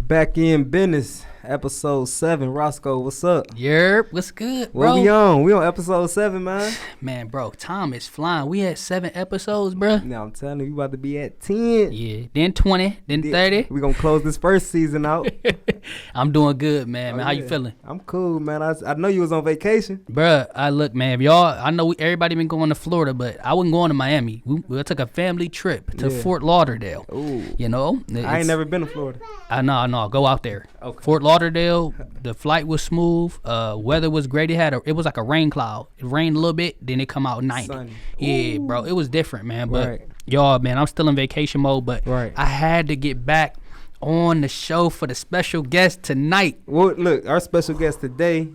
BackEnd Business, episode 7. Rosco, what's up? Yerp, what's good, bro? What we on? We on episode 7, man. Man, bro, time is flying. We had 7 episodes, bro. Now I'm telling you, we about to be at 10. Yeah, then 20, then 30. We gonna close this first season out. I'm doing good, man. How you feeling? I'm cool, man. I know you was on vacation. Bruh, look, man, I know everybody been going to Florida, but I wasn't going to Miami. We took a family trip to Fort Lauderdale. Ooh. You know? I ain't never been to Florida. I know. Go out there. Okay. Fort Lauderdale, the flight was smooth. Weather was great. It was like a rain cloud. It rained a little bit, then it come out 90. Sunny. Yeah, bro. It was different, man. But Right. y'all, man, I'm still in vacation mode, but Right. I had to get back on the show for the special guest tonight. Well, look, our special guest today,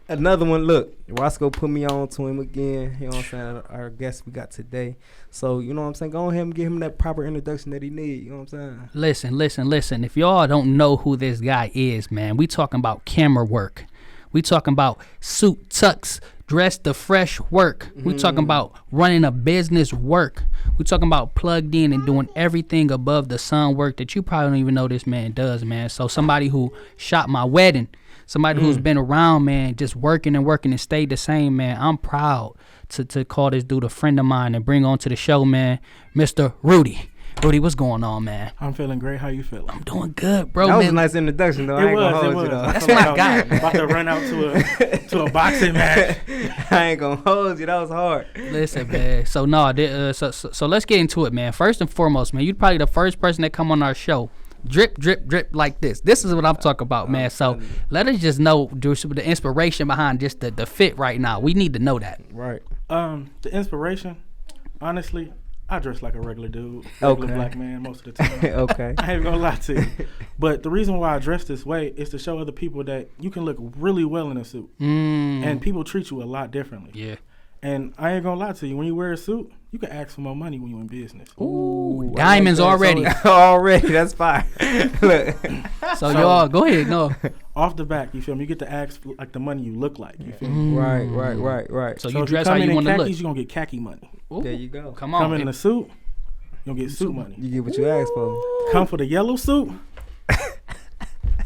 another one. Look, Rosco put me on to him again. You know what I'm saying? Our guest we got today. So, you know what I'm saying? Go ahead and give him that proper introduction that he need. You know what I'm saying? Listen. If y'all don't know who this guy is, man, we talking about camera work. We talking about suit tux, dress the fresh work. We talking about running a business work. We talking about plugged in and doing everything above the sun work that you probably don't even know this man does, man. So somebody who shot my wedding, somebody who's been around, man, just working and stayed the same, man. I'm proud to call this dude a friend of mine and bring on to the show, man, Mr. Rudy. Rudy, what's going on, man? I'm feeling great. How you feeling? I'm doing good, bro. That was man. a nice introduction, though. I ain't gonna hold you, though. That's my guy. About to run out to a boxing match. I ain't gonna hold you. That was hard. Listen, man. So let's get into it, man. First and foremost, man, you're probably the first person that come on our show. Drip, drip, drip like this. This is what I'm talking about, man. So let us just know the inspiration behind just the fit right now. We need to know that. Right. The inspiration, honestly, I dress like a regular dude, black man most of the time. Okay. I ain't gonna lie to you. But the reason why I dress this way is to show other people that you can look really well in a suit. And people treat you a lot differently. Yeah. And I ain't gonna lie to you, when you wear a suit, you can ask for more money when you're in business. Ooh, diamonds already. Already, that's fine. Look. So y'all, go ahead. No. Off the back, you feel me? You get to ask for, like, the money you look like. You feel me? Right. So So you if dress you how come you in want to khakis, look. you're gonna get khaki money. Ooh, There you go. Come on. Come in a suit, you're gonna get suit money. You get what you asked for. Come for the yellow suit.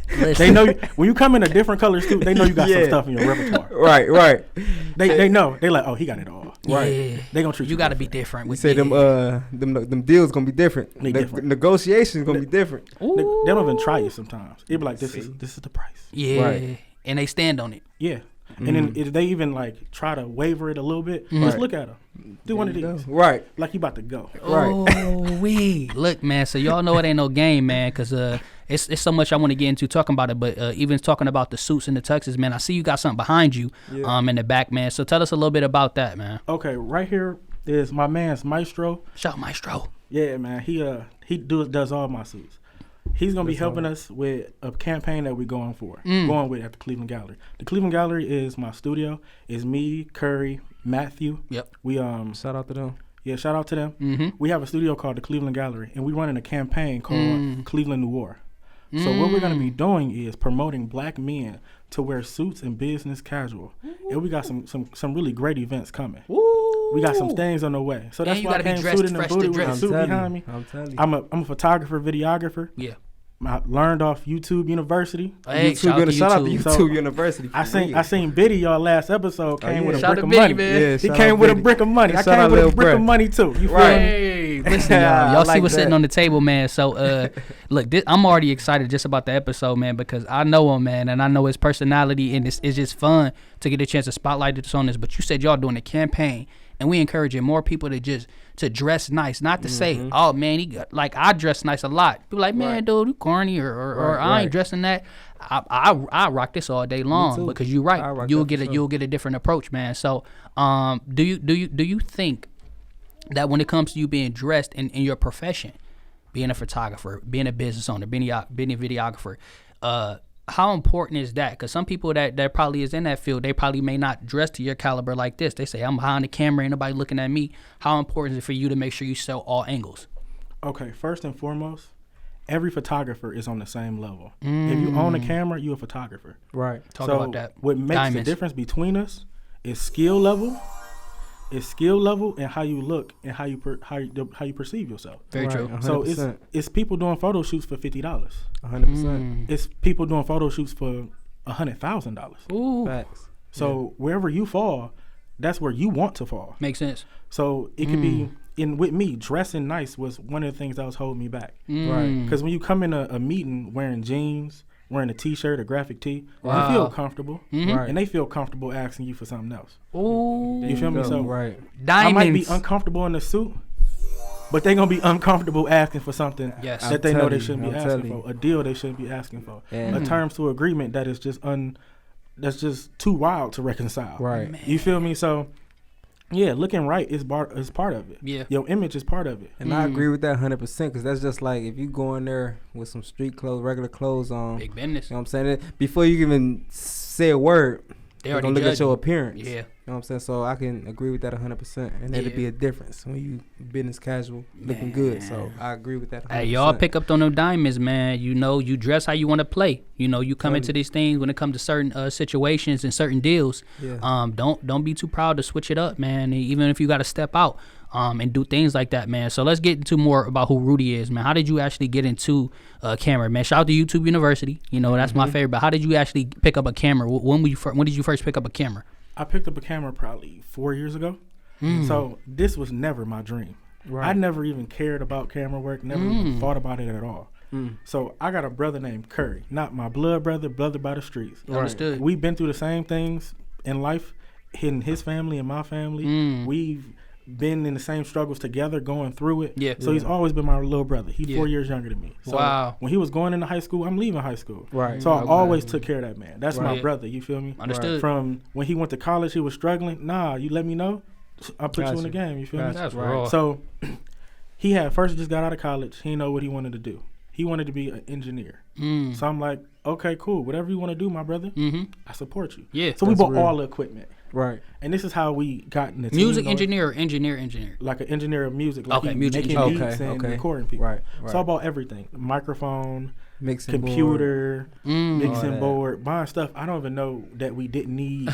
Listen. They know when you come in a different color suit, they know you got some stuff in your repertoire. Right. They know. They like, oh, he got it all. Right. Yeah. They gonna treat you. You got to be different. different. We say them deals gonna be different. They different. Negotiations gonna be different. They don't even try you sometimes. It be like, this is the price. Yeah. Right. And they stand on it. Yeah. And then if they even like try to waver it a little bit, just look at them. Do one of these. Right. Like you about to go. Right. Oh, look, man. So y'all know it ain't no game, man, because it's so much I want to get into talking about it. But even talking about the suits and the tuxes, man, I see you got something behind you, in the back, man. So tell us a little bit about that, man. Okay, right here is my man's Maestro. Shout out Maestro. Yeah, man. He does all my suits. He's gonna be helping us with a campaign that we're going with at the Cleveland Gallery. The Cleveland Gallery is my studio. It's me, Curry, Matthew. Yep. We Shout out to them. Yeah, shout out to them. Mm-hmm. We have a studio called the Cleveland Gallery, and we're running a campaign called Cleveland Noir. So what we're gonna be doing is promoting black men to wear suits and business casual, and we got some really great events coming. Ooh. We got some things on the way. So that's And you why I gotta be came dressed suited and fresh to booted with a dress. suit behind me. I'm telling you. I'm a photographer, videographer. Yeah. I learned off YouTube University. Hey, shout out to Shout out to YouTube. YouTube So, University. I seen Biddy y'all last episode came with a Shout brick out of to money. Biddy, man. Yeah, He shout came out with a Biddy. brick of money. I Shout out came with a Lil brick Bruh. of money too. You feel me? Hey, listen, y'all. Y'all I see like what's sitting that. on the table, man. So, look, I'm already excited just about the episode, man, because I know him, man, and I know his personality, and it's just fun to get a chance to spotlight this on this. But you said y'all doing a campaign, and we encouraging more people to dress nice, not to say, oh man, he got, like I dress nice a lot. People like, man, dude, you corny or I ain't dressing that. I rock this all day long because you're right. You'll get a different approach, man. So, do you think that when it comes to you being dressed in your profession, being a photographer, being a business owner, being a videographer, how important is that? Because some people that probably is in that field, they probably may not dress to your caliber like this. They say, I'm behind the camera, ain't nobody looking at me. How important is it for you to make sure you sell all angles? Okay, first and foremost, every photographer is on the same level. If you own a camera, you're a photographer. Right. Talk about that. What makes the difference between us is skill level, It's skill level and how you look and how you perceive yourself. Very true. 100%. So it's people doing photo shoots for $50. 100%. It's people doing photo shoots for $100,000. Ooh, Facts. So wherever you fall, that's where you want to fall. makes sense. So it could be with me, dressing nice was one of the things that was holding me back. Right. Because when you come in a meeting wearing jeans, wearing a t-shirt, a graphic tee, Wow. you feel comfortable. Right. And they feel comfortable asking you for something else. Ooh, You feel me? So right. I might be diamonds. uncomfortable in the suit, but they going to be uncomfortable asking for something Yes. that they know they I'm shouldn't be telling asking you. for, a deal they shouldn't be asking for, And- a terms to agreement that is just that's just too wild to reconcile. Right. You feel me? So yeah, looking right is part of it. Yeah. Your image is part of it. And I agree with that 100% because that's just like if you go in there with some street clothes, regular clothes on, Big business. you know what I'm saying? Before you even say a word, They they're already going to look at judge your you. appearance. Yeah. You know what I'm saying? So I can agree with that 100%. And that'd be Yeah. a difference when you business casual, looking good. So I agree with that 100%. Hey, y'all pick up on them diamonds, man. You know, you dress how you want to play. You know, you come into these things when it comes to certain situations and certain deals. Yeah. Don't be too proud to switch it up, man. Even if you got to step out and do things like that, man. So let's get into more about who Rudy is, man. How did you actually get into camera, man? Shout out to YouTube University. You know, that's my favorite. But how did you actually pick up a camera? When did you first pick up a camera? I picked up a camera probably 4 years ago. So this was never my dream. Right. I never even cared about camera work, never even thought about it at all. So I got a brother named Curry, not my blood brother by the streets. Understood. We've been through the same things in life, in his family and my family. We've been in the same struggles together, going through it. Yeah. So he's always been my little brother. He's 4 years younger than me. So Wow. when he was going into high school, I'm leaving high school. Right. So I Okay. always took care of that man. That's my Right. brother. You feel me? Understood. From when he went to college, he was struggling. Nah, you let me know. I'll put you in the Gotcha. game. You feel me? That's Right. raw. So he had first just got out of college. He didn't know what he wanted to do. He wanted to be an engineer. So I'm like, okay, cool. Whatever you want to do, my brother, I support you. Yeah. So we That's bought real. all the equipment. Right. And this is how we got in the team Music going. engineer or engineer? Like an engineer of music. Like Okay, he music making engineer. beats and Okay. recording people. Right. So I bought everything. Microphone, Mixing computer, all mixing that. board, buying stuff I don't even know that we didn't need.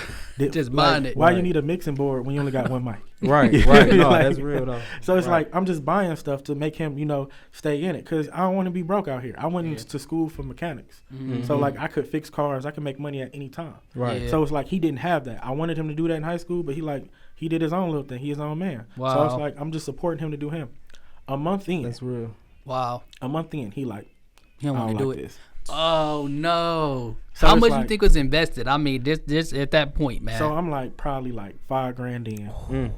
Just buying it. Why you Right. need a mixing board when you only got one mic? Right. You Right. feel me? No, Like- that's real though. So it's Right. like I'm just buying stuff to make him, stay in it because I don't want to be broke out here. I went to school for mechanics, so like I could fix cars, I could make money at any time. Right. Yeah. So it's like he didn't have that. I wanted him to do that in high school, but he did his own little thing. He his own man. So Wow. it's like I'm just supporting him to do him. A month in, That's real. Wow. he like He don't I want don't to do like it. this. Oh no! So How it's much you like- think was invested? I mean, this at that point, man. So I'm like probably like $5,000 in.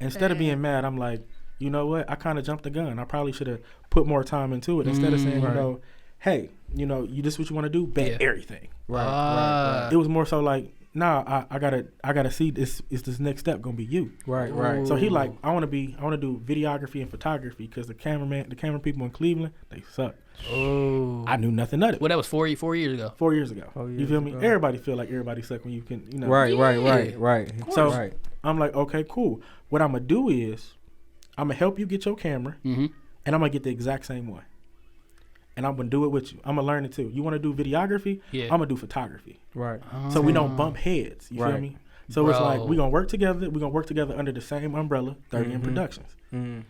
Instead of being mad, I'm like, you know what? I kind of jumped the gun. I probably should have put more time into it instead of saying, Right. hey, you this what you want to do? Bet Yeah. everything. Right. Ah. It was more so like, nah, I gotta see this. Is this next step gonna be you? Right. Right. So he like, I want to do videography and photography because the camera people in Cleveland, they suck. Oh. I knew nothing of it. Well, that was 4 years ago. 4 years ago. 4 You years feel me? ago. Everybody feel like everybody suck when you can, Right. Right. Yeah. Right. Right. So right. I'm like, okay, cool. What I'm gonna do is, I'm gonna help you get your camera, Mm-hmm. and I'm gonna get the exact same one, and I'm gonna do it with you. I'm gonna learn it too. You want to do videography? Yeah. I'm gonna do photography, Right. so we don't bump heads. You feel Right. me? So it's like Bro. we gonna work together. We gonna work together under the same umbrella, 30M Productions. Mm.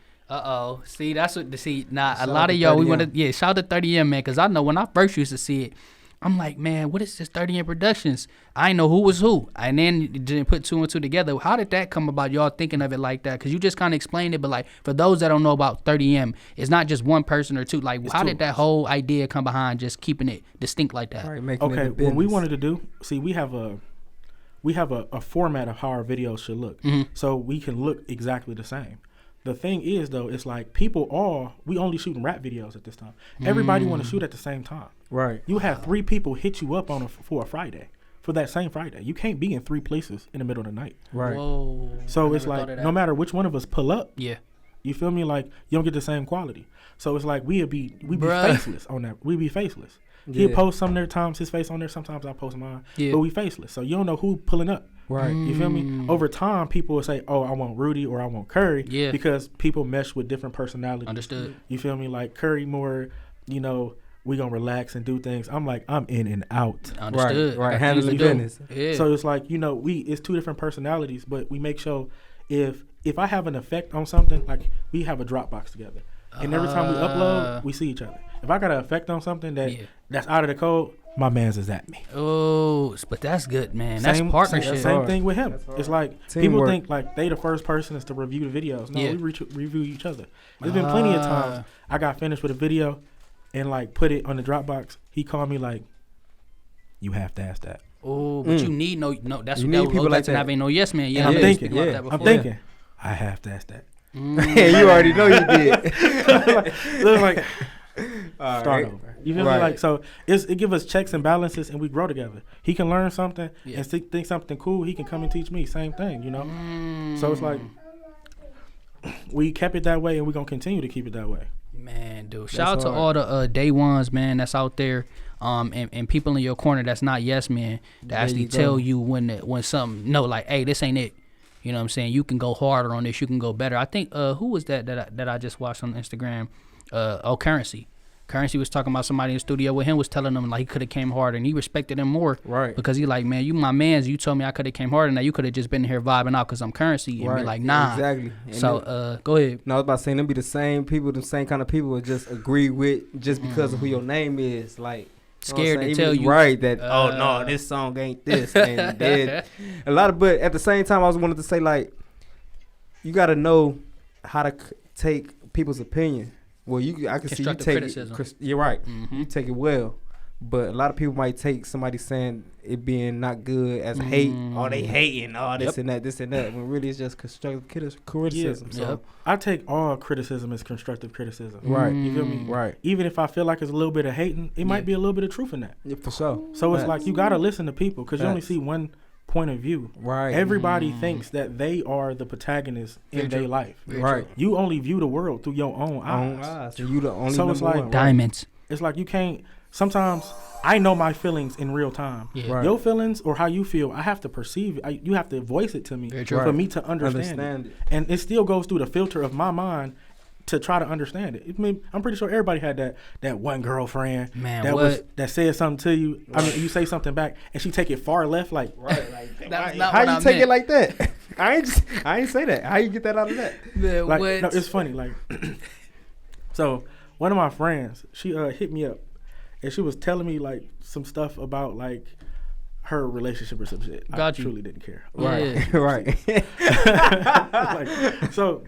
See, that's what. See, nah, Shout a out lot to of y'all, we 30M. want to, shout out to 30M, man, because I know when I first used to see it, I'm like, man, what is this 30M Productions? I didn't know who was who. And then didn't put two and two together. How did that come about, y'all thinking of it like that? Because you just kind of explained it, but like, for those that don't know about 30M, it's not just one person or two. Like, It's how two did of that us. whole idea come behind just keeping it distinct like that? Right. Making Okay, it a what we business. wanted to do, see, we have a format of how our videos should look, so we can look exactly the same. The thing is, though, it's like we only shooting rap videos at this time. Everybody want to shoot at the same time. Right. You have 3 people hit you up for a Friday, for that same Friday. You can't be in 3 places in the middle of the night. Right. Whoa. So I it's never like, thought of no that. matter which one of us pull up, Yeah. you feel me? Like, you don't get the same quality. So it's like we be Bruh. faceless on that. We be faceless. He'll Yeah. post some there times his face on there. Sometimes I post mine. Yeah. But we faceless. So you don't know who pulling up. Right. You feel me? Over time, people will say, "Oh, I want Rudy" or "I want Curry," Yeah. because people mesh with different personalities. Understood. You feel me? Like Curry more, we gonna relax and do things. I'm like, I'm in and out. Understood. Right. Handling business. Yeah. So it's like, it's two different personalities, but we make sure if I have an effect on something, like we have a Dropbox together, and every time we upload, we see each other. If I got an effect on something that's out of the code, my man's is at me. Oh, but that's good, man. That's partnership. Same thing with him. It's like Teamwork. people think like they the first person is to review the videos. No, we review each other. There's been plenty of times I got finished with a video and like put it on the Dropbox. He called me like, "You have to ask that." Oh, but you need that's you need people like that. Having no yes man. Yeah, I'm thinking. I'm thinking. I have to ask that. Yeah, you already know you did. Look like start right. over. You feel me? Like, so it give us checks and balances, and we grow together. He can learn something and think something cool. He can come and teach me. Same thing, So it's like we kept it that way, and we're gonna continue to keep it that way. Man, dude, shout out to all the day ones, man, that's out there, and people in your corner that's not yes men that actually tell you when something like, hey, this ain't it. You know what I'm saying? You can go harder on this. You can go better. I think who was that I just watched on Instagram? Currency. Currency was talking about somebody in the studio with him, was telling him like he could have came harder, and he respected him more, right? Because he like, man, you my mans. You told me I could have came harder. Now you could have just been here vibing out because I'm Currency, and be like, nah, exactly. And so go ahead. No, I was about to say them be the same people, the same kind of people would just agree with just because of who your name is, like. Scared to tell you, right? That oh no, this song ain't this, and then a lot of. But at the same time, I was wanted to say like, you got to know how to take people's opinion. Well, I can see you take it. You're right. Mm-hmm. You take it well, but a lot of people might take somebody saying it being not good as hate. Oh, they hating. Oh, this and that, this and that. When really it's just constructive criticism. Yeah. So I take all criticism as constructive criticism. Right. You feel me? Right. Even if I feel like it's a little bit of hating, it might be a little bit of truth in that. Yeah, for sure. So it's like you gotta listen to people because you only see one point of view. Right. Everybody thinks that they are the protagonist in their life. Right. You only view the world through your own eyes. So you the only. So it's like one, diamonds. It's like you can't. Sometimes I know my feelings in real time. Yeah. Right. Your feelings or how you feel, I have to perceive it. You have to voice it to me for me to understand it. And it still goes through the filter of my mind to try to understand it. I mean, I'm pretty sure everybody had that one girlfriend that said something to you. Right. I mean, you say something back and she take it far left, like that's not how what you I take meant. it like that? I ain't say that. How you get that out of that? Like, no, it's funny. Like, so one of my friends, she hit me up and she was telling me like some stuff about like her relationship or some shit. I truly didn't care. Right, right. Like, so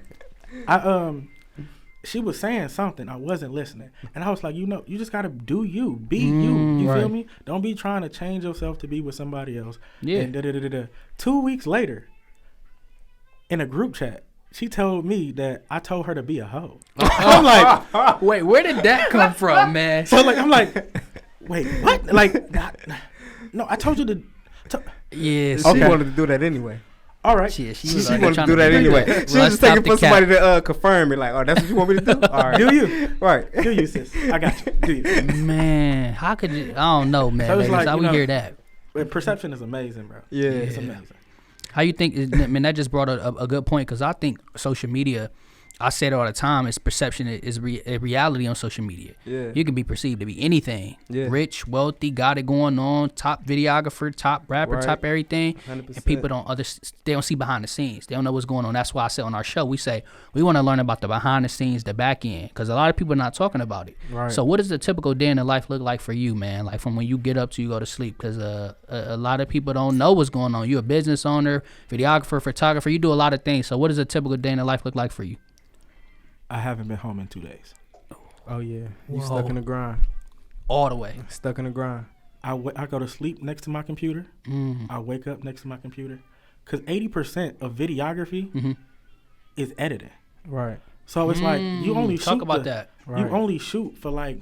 she was saying something. I wasn't listening. And I was like, you just got to do you. Be you. You feel me? Don't be trying to change yourself to be with somebody else. Yeah. And 2 weeks later, in a group chat, she told me that I told her to be a hoe. I'm like, wait, where did that come from, man? So I'm like, wait, what? Like, no, I told you to. Yes. Okay. She wanted to do that anyway. All right. She wanted to do that anyway. She was just taking for somebody to confirm it. Like, oh, that's what you want me to do? All right. Do you? Right. Do you, sis? I got you. Do you? Man, how could you? I don't know, man. So like, how we hear that? Perception is amazing, bro. Yeah. It's amazing. How you think? Man, that just brought a good point because I think social media. I say it all the time. It's perception is reality on social media. Yeah. You can be perceived to be anything. Yeah. Rich, wealthy, got it going on, top videographer, top rapper, top everything. 100%. And people they don't see behind the scenes. They don't know what's going on. That's why I say on our show, we say we want to learn about the behind the scenes, the back end, because a lot of people are not talking about it. Right. So what does the typical day in the life look like for you, man? Like from when you get up to you go to sleep, because a lot of people don't know what's going on. You're a business owner, videographer, photographer. You do a lot of things. So what does a typical day in the life look like for you? I haven't been home in 2 days. Oh, yeah. You stuck in the grind. All the way. Stuck in the grind. I go to sleep next to my computer. I wake up next to my computer. Because 80% of videography is editing. Right. So it's like you only talk about that. Right. You only shoot for like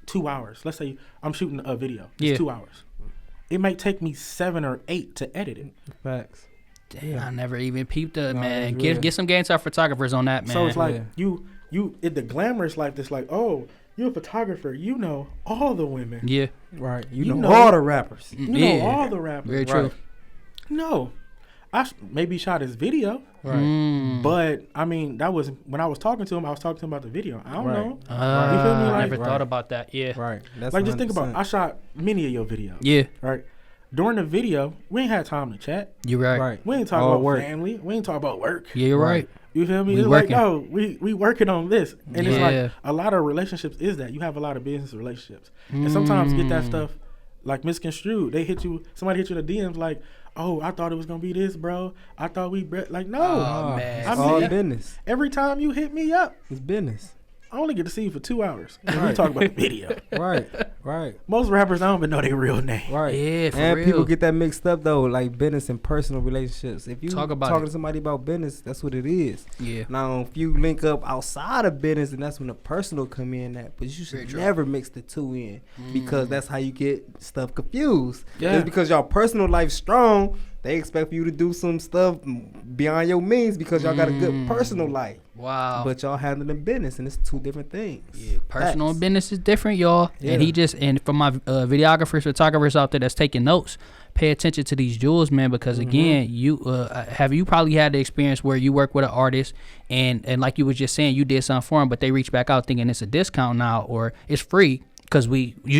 2 hours. Let's say I'm shooting a video. It's 2 hours. It might take me 7 or 8 to edit it. Facts. Damn, I never even peeped it, man. Get some game time photographers on that, man. So it's like you the glamorous life that's like, oh, you're a photographer, you know all the women. Yeah. Right. You know all the rappers. You know all the rappers. Very true. No. I maybe shot his video, Right. but I mean, that was when I was talking to him. I was talking to him about the video. I don't Right. know. You feel me? I Like- never thought about that. Yeah. Right. That's Like just think about, 100%. I shot many of your videos. Yeah. Right. During the video, we ain't had time to chat. You're right. Right. We ain't talk All about work. family. We ain't talk about work. Yeah, you're right. You feel me? We It's working. like, no, we working on this. And it's Yeah. like a lot of relationships is that. You have a lot of business relationships. And sometimes get that stuff like misconstrued. They hit you, somebody hit you in the DMs like, oh, I thought it was going to be this, bro. I thought like, no. Oh, man. It's I all mean, business. every time you hit me up, It's business. I only get to see you for 2 hours. And we Right. talk about the video. Right. Right. Most rappers, I don't even know their real name. Right. Yeah, for and real. people get that mixed up though, like business and personal relationships. If you Talking to somebody about business, that's what it is. Yeah. Now, if you link up outside of business, then that's when the personal come in. That, but you Very should true. never mix the two in because that's how you get stuff confused. Yeah. Just because y'all personal life strong, they expect for you to do some stuff beyond your means because y'all got a good personal life. Wow. But y'all handling business, and it's two different things. Yeah, personal Facts. and business is different, y'all. Yeah. And for my videographers, photographers out there that's taking notes, pay attention to these jewels, man, because again, you probably had the experience where you work with an artist and like you was just saying, you did something for them, but they reach back out thinking it's a discount now or it's free because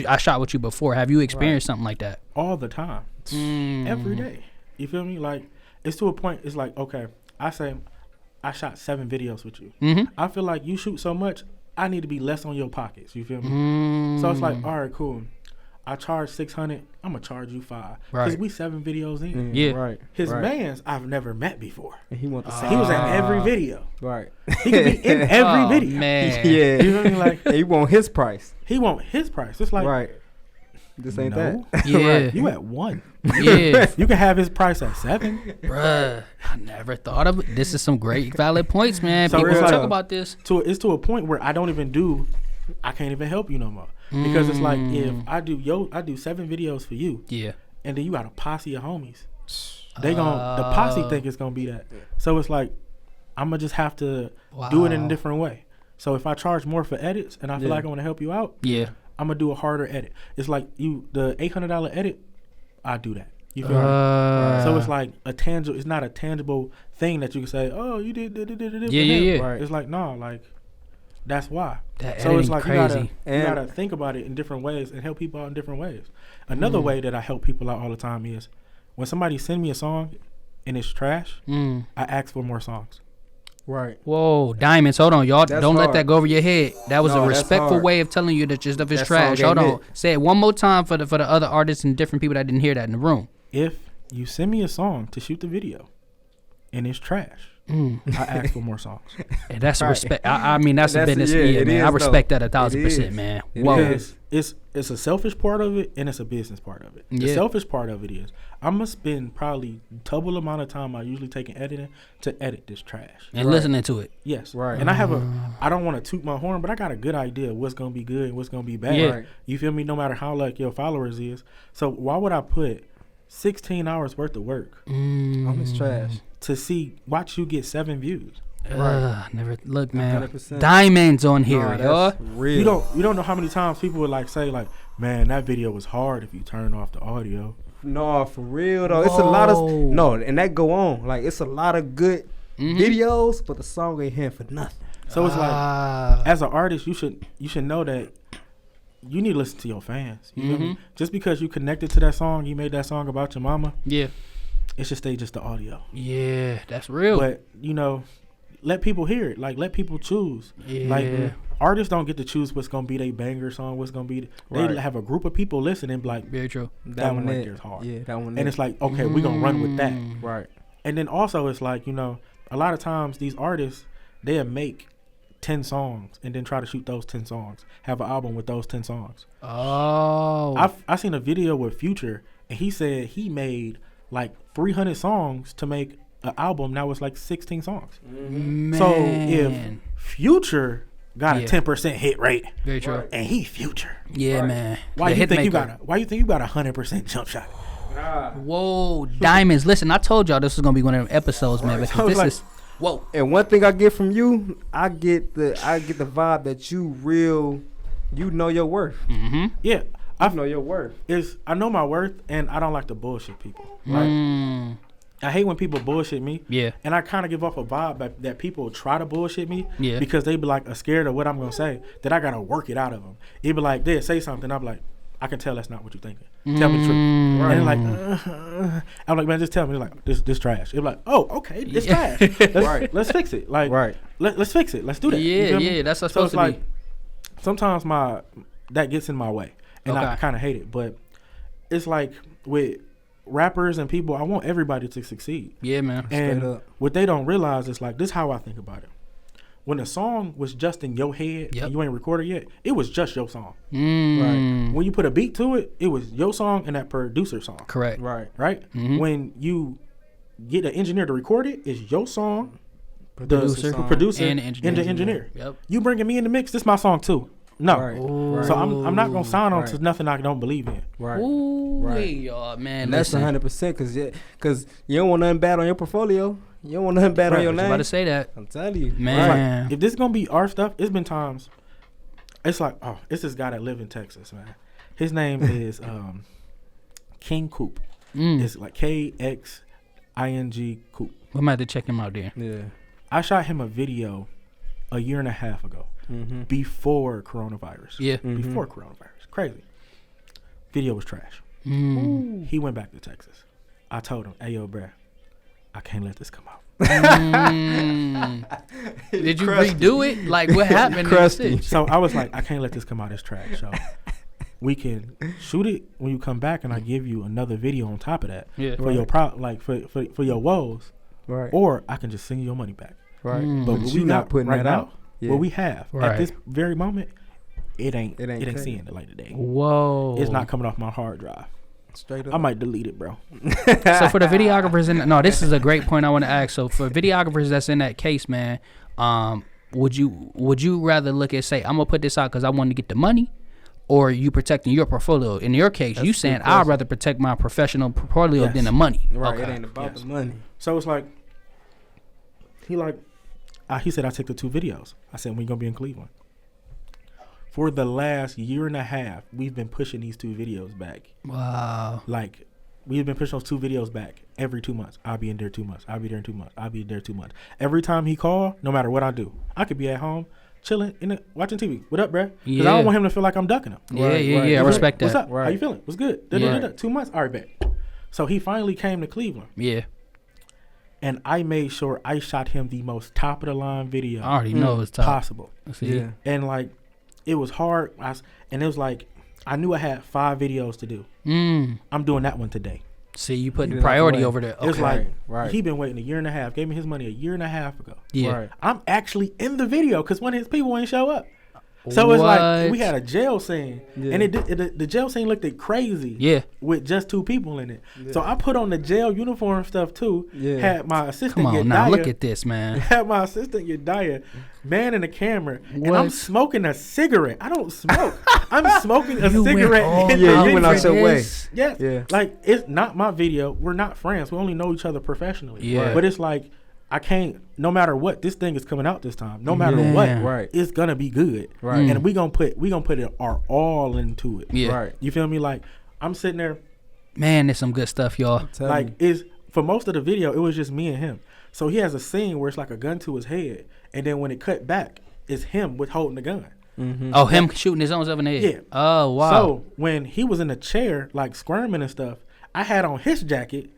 I shot with you before. Have you experienced something like that? All the time. Every day. You feel me? Like, it's to a point, it's like, okay, I say, I shot 7 videos with you. I feel like you shoot so much, I need to be less on your pockets. You feel me? So it's like, all right, cool. I charge $600. I'm gonna charge you $500 because Right. we 7 videos in. Yeah. Right. His right. man's I've never met before. And he want the same. He was at every video. Right. He could be in every Oh, video. man. Yeah. You know what I mean? Like, He want his price. he want his price. It's like, Right. This ain't no. that. Yeah. You at 1. Yeah. You can have his price at 7. Bruh, I never thought of it. This is some great valid points, man. So People it's talk like- about this. It's to a point where I can't even help you no more. Because it's like, if I do 7 videos for you, Yeah. and then you got a posse of homies. The posse think it's gonna be that. So it's like, I'm gonna just have to do it in a Wow. different way. So if I charge more for edits and I feel Yeah. like I want to help you out, Yeah. I'm gonna do a harder edit. It's like the $800 edit, I do that. You feel me? So it's like it's not a tangible thing that you can say, oh, you did. Yeah. Right. It's like, no, like, that's why. That So it's editing like crazy. you gotta think about it in different ways and help people out in different ways. Another way that I help people out all the time is when somebody send me a song and it's trash, I ask for more songs. Right. Whoa, diamonds. Hold on, y'all. That's Don't let hard. that go over your head. That was No, a that's respectful hard. way of telling you that your stuff is That trash. song Hold ain't on. it. Say it one more time for the other artists and different people that didn't hear that in the room. If you send me a song to shoot the video and it's trash, I ask for more songs. And that's a Right. respect. I mean, that's a That's- business. yeah, Yeah, it man. is, I respect though. that 1,000%, It man. is. Whoa. Because it's a selfish part of it and it's a business part of it. The Yeah. selfish part of it is I'm gonna spend probably double amount of time I usually take in editing to edit this trash. And listening to it. Yes. Right. And I don't want to toot my horn, but I got a good idea of what's gonna be good and what's gonna be bad. Yeah. Right. You feel me? No matter how like your followers is. So why would I put 16 hours worth of work On this trash. to watch you get 7 views? Never look, man. 100%. Diamonds on here, Nah, y'all. that's real. You don't know how many times people would like say like, man, that video was hard if you turn off the audio. No, for real though. It's a lot of Whoa. and that go on. Like it's a lot of good videos, but the song ain't here for nothing. So it's like, as an artist, you should know that you need to listen to your fans. You feel me? Just because you connected to that song, you made that song about your mama, Yeah. it should stay just the audio. Yeah, that's real. But let people hear it. Like, let people choose. Yeah. Like, artists don't get to choose what's gonna be their banger song. What's gonna be? They Right. have a group of people listening. Like, Very true. that one right it. there is hard. Yeah, that one. and it's like, okay, we gonna run with that. right. And then also, it's like, a lot of times these artists, they'll make 10 songs and then try to shoot those 10 songs, have an album with those 10 songs. Oh. I seen a video with Future, and he said he made like 300 songs to make an album. Now it's like 16 songs. Man. So if Future got Yeah. a 10% hit rate, Very true. and he Future, Yeah, man. why The you think you hitmaker. got a 100% jump shot? Whoa, diamonds. Listen, I told y'all this was gonna be one of them episodes, man. Because So this like- is whoa. And one thing I get from you, I get the vibe that you know your worth. Yeah, I know your worth. I know my worth, and I don't like to bullshit people. Mm. I hate when people bullshit me. Yeah. And I kind of give off a vibe that people try to bullshit me. Yeah. Because they be like scared of what I'm gonna say. That I gotta work it out of them. It be like they say something. I'm like, I can tell that's not what you're thinking. Tell me the truth. Right. And they're like, I'm like, man, just tell me. They're like, this trash. They're like, oh, okay, it's trash. Let's fix it. Like, let's fix it. Let's do that. Yeah, that's what's supposed to like, be. Sometimes that gets in my way, and I kind of hate it. But it's like with rappers and people, I want everybody to succeed. Yeah, man. And what they don't realize is like this. Is how I think about it. When the song was just in your head and you ain't recorded yet, it was just your song. Right. When you put a beat to it, it was your song and that producer song. Correct. Right. Mm-hmm. When you get an engineer to record it, it's your song, producer and the engineer. Yep. You bringing me in the mix, this my song too. No. Right. So I'm not gonna sign on to nothing I don't believe in. Right. Ooh, y'all, man. And that's 100% because you don't want nothing bad on your portfolio. You don't want nothing bad on your name. I was about to say that. I'm telling you, man. Like, if this is gonna be our stuff, it's been times. It's like, it's this guy that live in Texas, man. His name is King Coop. It's like KXING Coop. We might have to check him out there. Yeah. I shot him a video a year and a half ago, before coronavirus. Yeah. Before coronavirus. Crazy. Video was trash. He went back to Texas. I told him, hey, yo, bruh, I can't let this come out. Did you redo it? Like, what happened? So I was like, I can't let this come out as trash. So we can shoot it when you come back, and I give you another video on top of that for your for your woes. Right. Or I can just send you your money back. Right. But what we not putting that out. What we have at this very moment, it ain't seeing the light of day. Whoa. It's not coming off my hard drive. Straight up. I might delete it, bro. So for the videographers this is a great point I want to ask. So for videographers that's in that case, man, would you rather look at, say, I'm gonna put this out because I want to get the money, or you protecting your portfolio? In your case, you saying I'd rather protect my professional portfolio than the money. Right. Okay. It ain't about the money. So it's like he said I took the 2 videos. I said, when you gonna be in Cleveland? For the last year and a half, we've been pushing these 2 videos back. Wow. Like, we've been pushing those 2 videos back every 2 months. I'll be in there 2 months. I'll be there in 2 months. I'll be there 2 months. Every time he call, no matter what I do, I could be at home, chilling, watching TV. What up, bruh? Because I don't want him to feel like I'm ducking him. Yeah. I respect that. What's up? How you feeling? What's good? 2 months? All right, bet. So he finally came to Cleveland. Yeah. And I made sure I shot him the most top-of-the-line video I already know it's top. possible. Yeah. And, like, it was hard, and it was like I knew I had 5 videos to do. I'm doing that one today. See, you putting priority over there. Okay. It's like he been waiting a year and a half. Gave me his money a year and a half ago. Yeah, right. I'm actually in the video because one of his people ain't show up. So it's like we had a jail scene, and the jail scene looked crazy. Yeah, with just 2 people in it. Yeah. So I put on the jail uniform stuff too. Yeah. Had my assistant. Come on now, look at this, man. Had my assistant Yedaya manning the camera, and I'm smoking a cigarette. I don't smoke. I'm smoking a cigarette. You went out your way. Yes. Yeah. Like, it's not my video. We're not friends. We only know each other professionally. Yeah. But it's like, I can't, no matter what, this thing is coming out this time. No matter what, it's gonna be good. Right. And we gonna put it our all into it. Yeah. Right. You feel me? Like, I'm sitting there. Man, there's some good stuff, y'all. Like, for most of the video, it was just me and him. So he has a scene where it's like a gun to his head, and then when it cut back, it's him with holding the gun. Mm-hmm. Oh, him shooting his own self in the head. Yeah. Oh, wow. So when he was in the chair, like squirming and stuff, I had on his jacket,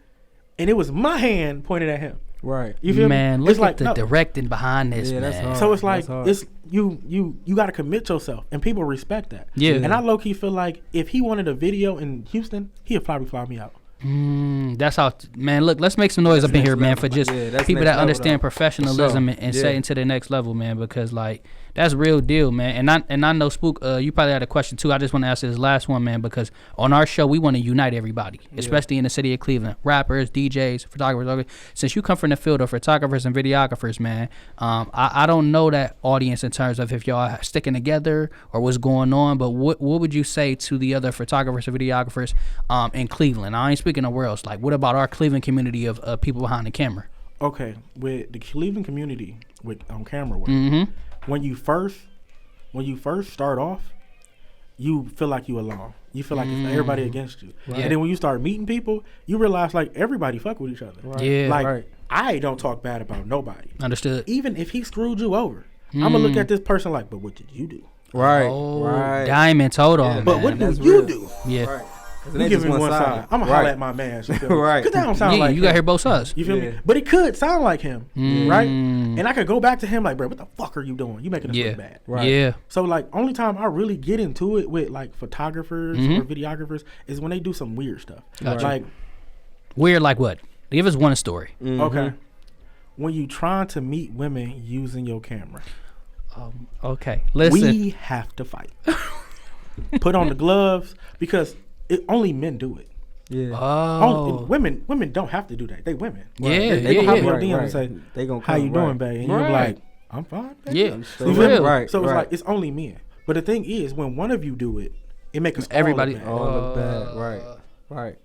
and it was my hand pointed at him. Right. You feel me? Look at the directing behind this, man. That's hard. So it's like, it's you got to commit yourself, and people respect that. Yeah. And I low key feel like if he wanted a video in Houston, he'd probably fly me out. That's how, man. Look, let's make some noise up in here, man, for just people that understand professionalism and setting to the next level, man. Because like that's real deal, man. And I know Spook, you probably had a question too. I just want to ask this last one, man, because on our show we want to unite everybody, especially in the city of Cleveland, rappers, DJs, photographers. Since you come from the field of photographers and videographers, man, I don't know that audience in terms of if y'all are sticking together or what's going on. But what would you say to the other photographers and videographers in Cleveland? I ain't speaking of where else. Like, what about our Cleveland community of people behind the camera? Okay, with the Cleveland community on camera work, mm-hmm. when you first start off, you feel like you alone. You feel like it's everybody against you. Right. And then when you start meeting people, you realize like everybody fuck with each other. Right. Yeah. Like I don't talk bad about nobody. Understood. Even if he screwed you over, I'm gonna look at this person like, but what did you do? Right. Oh, Right. diamond told on. Yeah, But man. what do that's you real. do? Yeah. Right. You give me one side. I'm gonna holler at my man. Right. Because that don't sound Yeah, like you him. got to hear both sides. You feel Yeah. me? But it could sound like him, right? Mm. And I could go back to him like, bro, what the fuck are you doing? You making us Yeah. look bad. Right. Yeah. So like, only time I really get into it with like photographers or videographers is when they do some weird stuff. Gotcha. Like, Weird like what? Give us one story. okay, when you trying to meet women using your camera, Okay. Listen. we have to fight. Put on the gloves because only men do it. Yeah. Oh. Women don't have to do that. They women. Yeah, They yeah, gonna hop yeah. in your DM and say, They gonna "How you come, doing, right. babe?" And you're Right. like, "I'm fine." Babe. Yeah. You For feel real. me? Right. So it's right. like it's only men. But the thing is, when one of you do it, it makes us Everybody- all look bad. All look bad. Right. Right.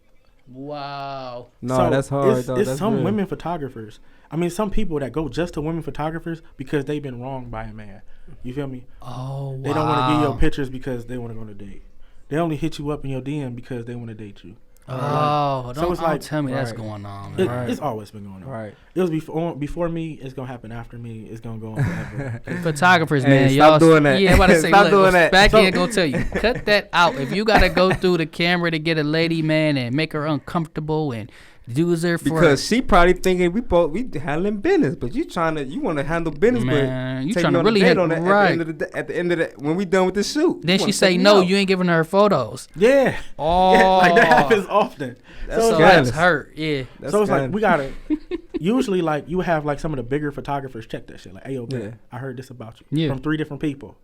Wow. No, So that's hard. It's, though. it's That's some real. women photographers. I mean, some people that go just to women photographers because they've been wronged by a man. You feel me? Oh, wow. They don't want to give you pictures because they want to go on a date. They only hit you up in your DM because they want to date you. Oh, So don't, it's don't like- tell me that's Right. going on. It, Man. Right. It's always been going on. Right. It was before me. It's gonna happen after me. It's gonna go on forever. Photographers, Hey, man, stop y'all doing that. Yeah, I'm about to say, Stop look, doing that. Back So- end gonna tell you, cut that out. If you gotta go through the camera to get a lady, man, and make her uncomfortable and use her for Because she probably thinking we handling business, but you want to handle business, Man, you but take tryna me on a really date hit- on that right. at the end of the when we done with the shoot. then You she wanna say take me no, out. you ain't giving her photos. Yeah. Oh, Yeah, like that happens often. That's So so it's scandalous. that's hurt. Yeah. That's so it's like kind- we gotta. Usually, like you have like some of the bigger photographers check that shit. Like, hey, yo, man, Yeah. I heard this about you Yeah. from 3 different people.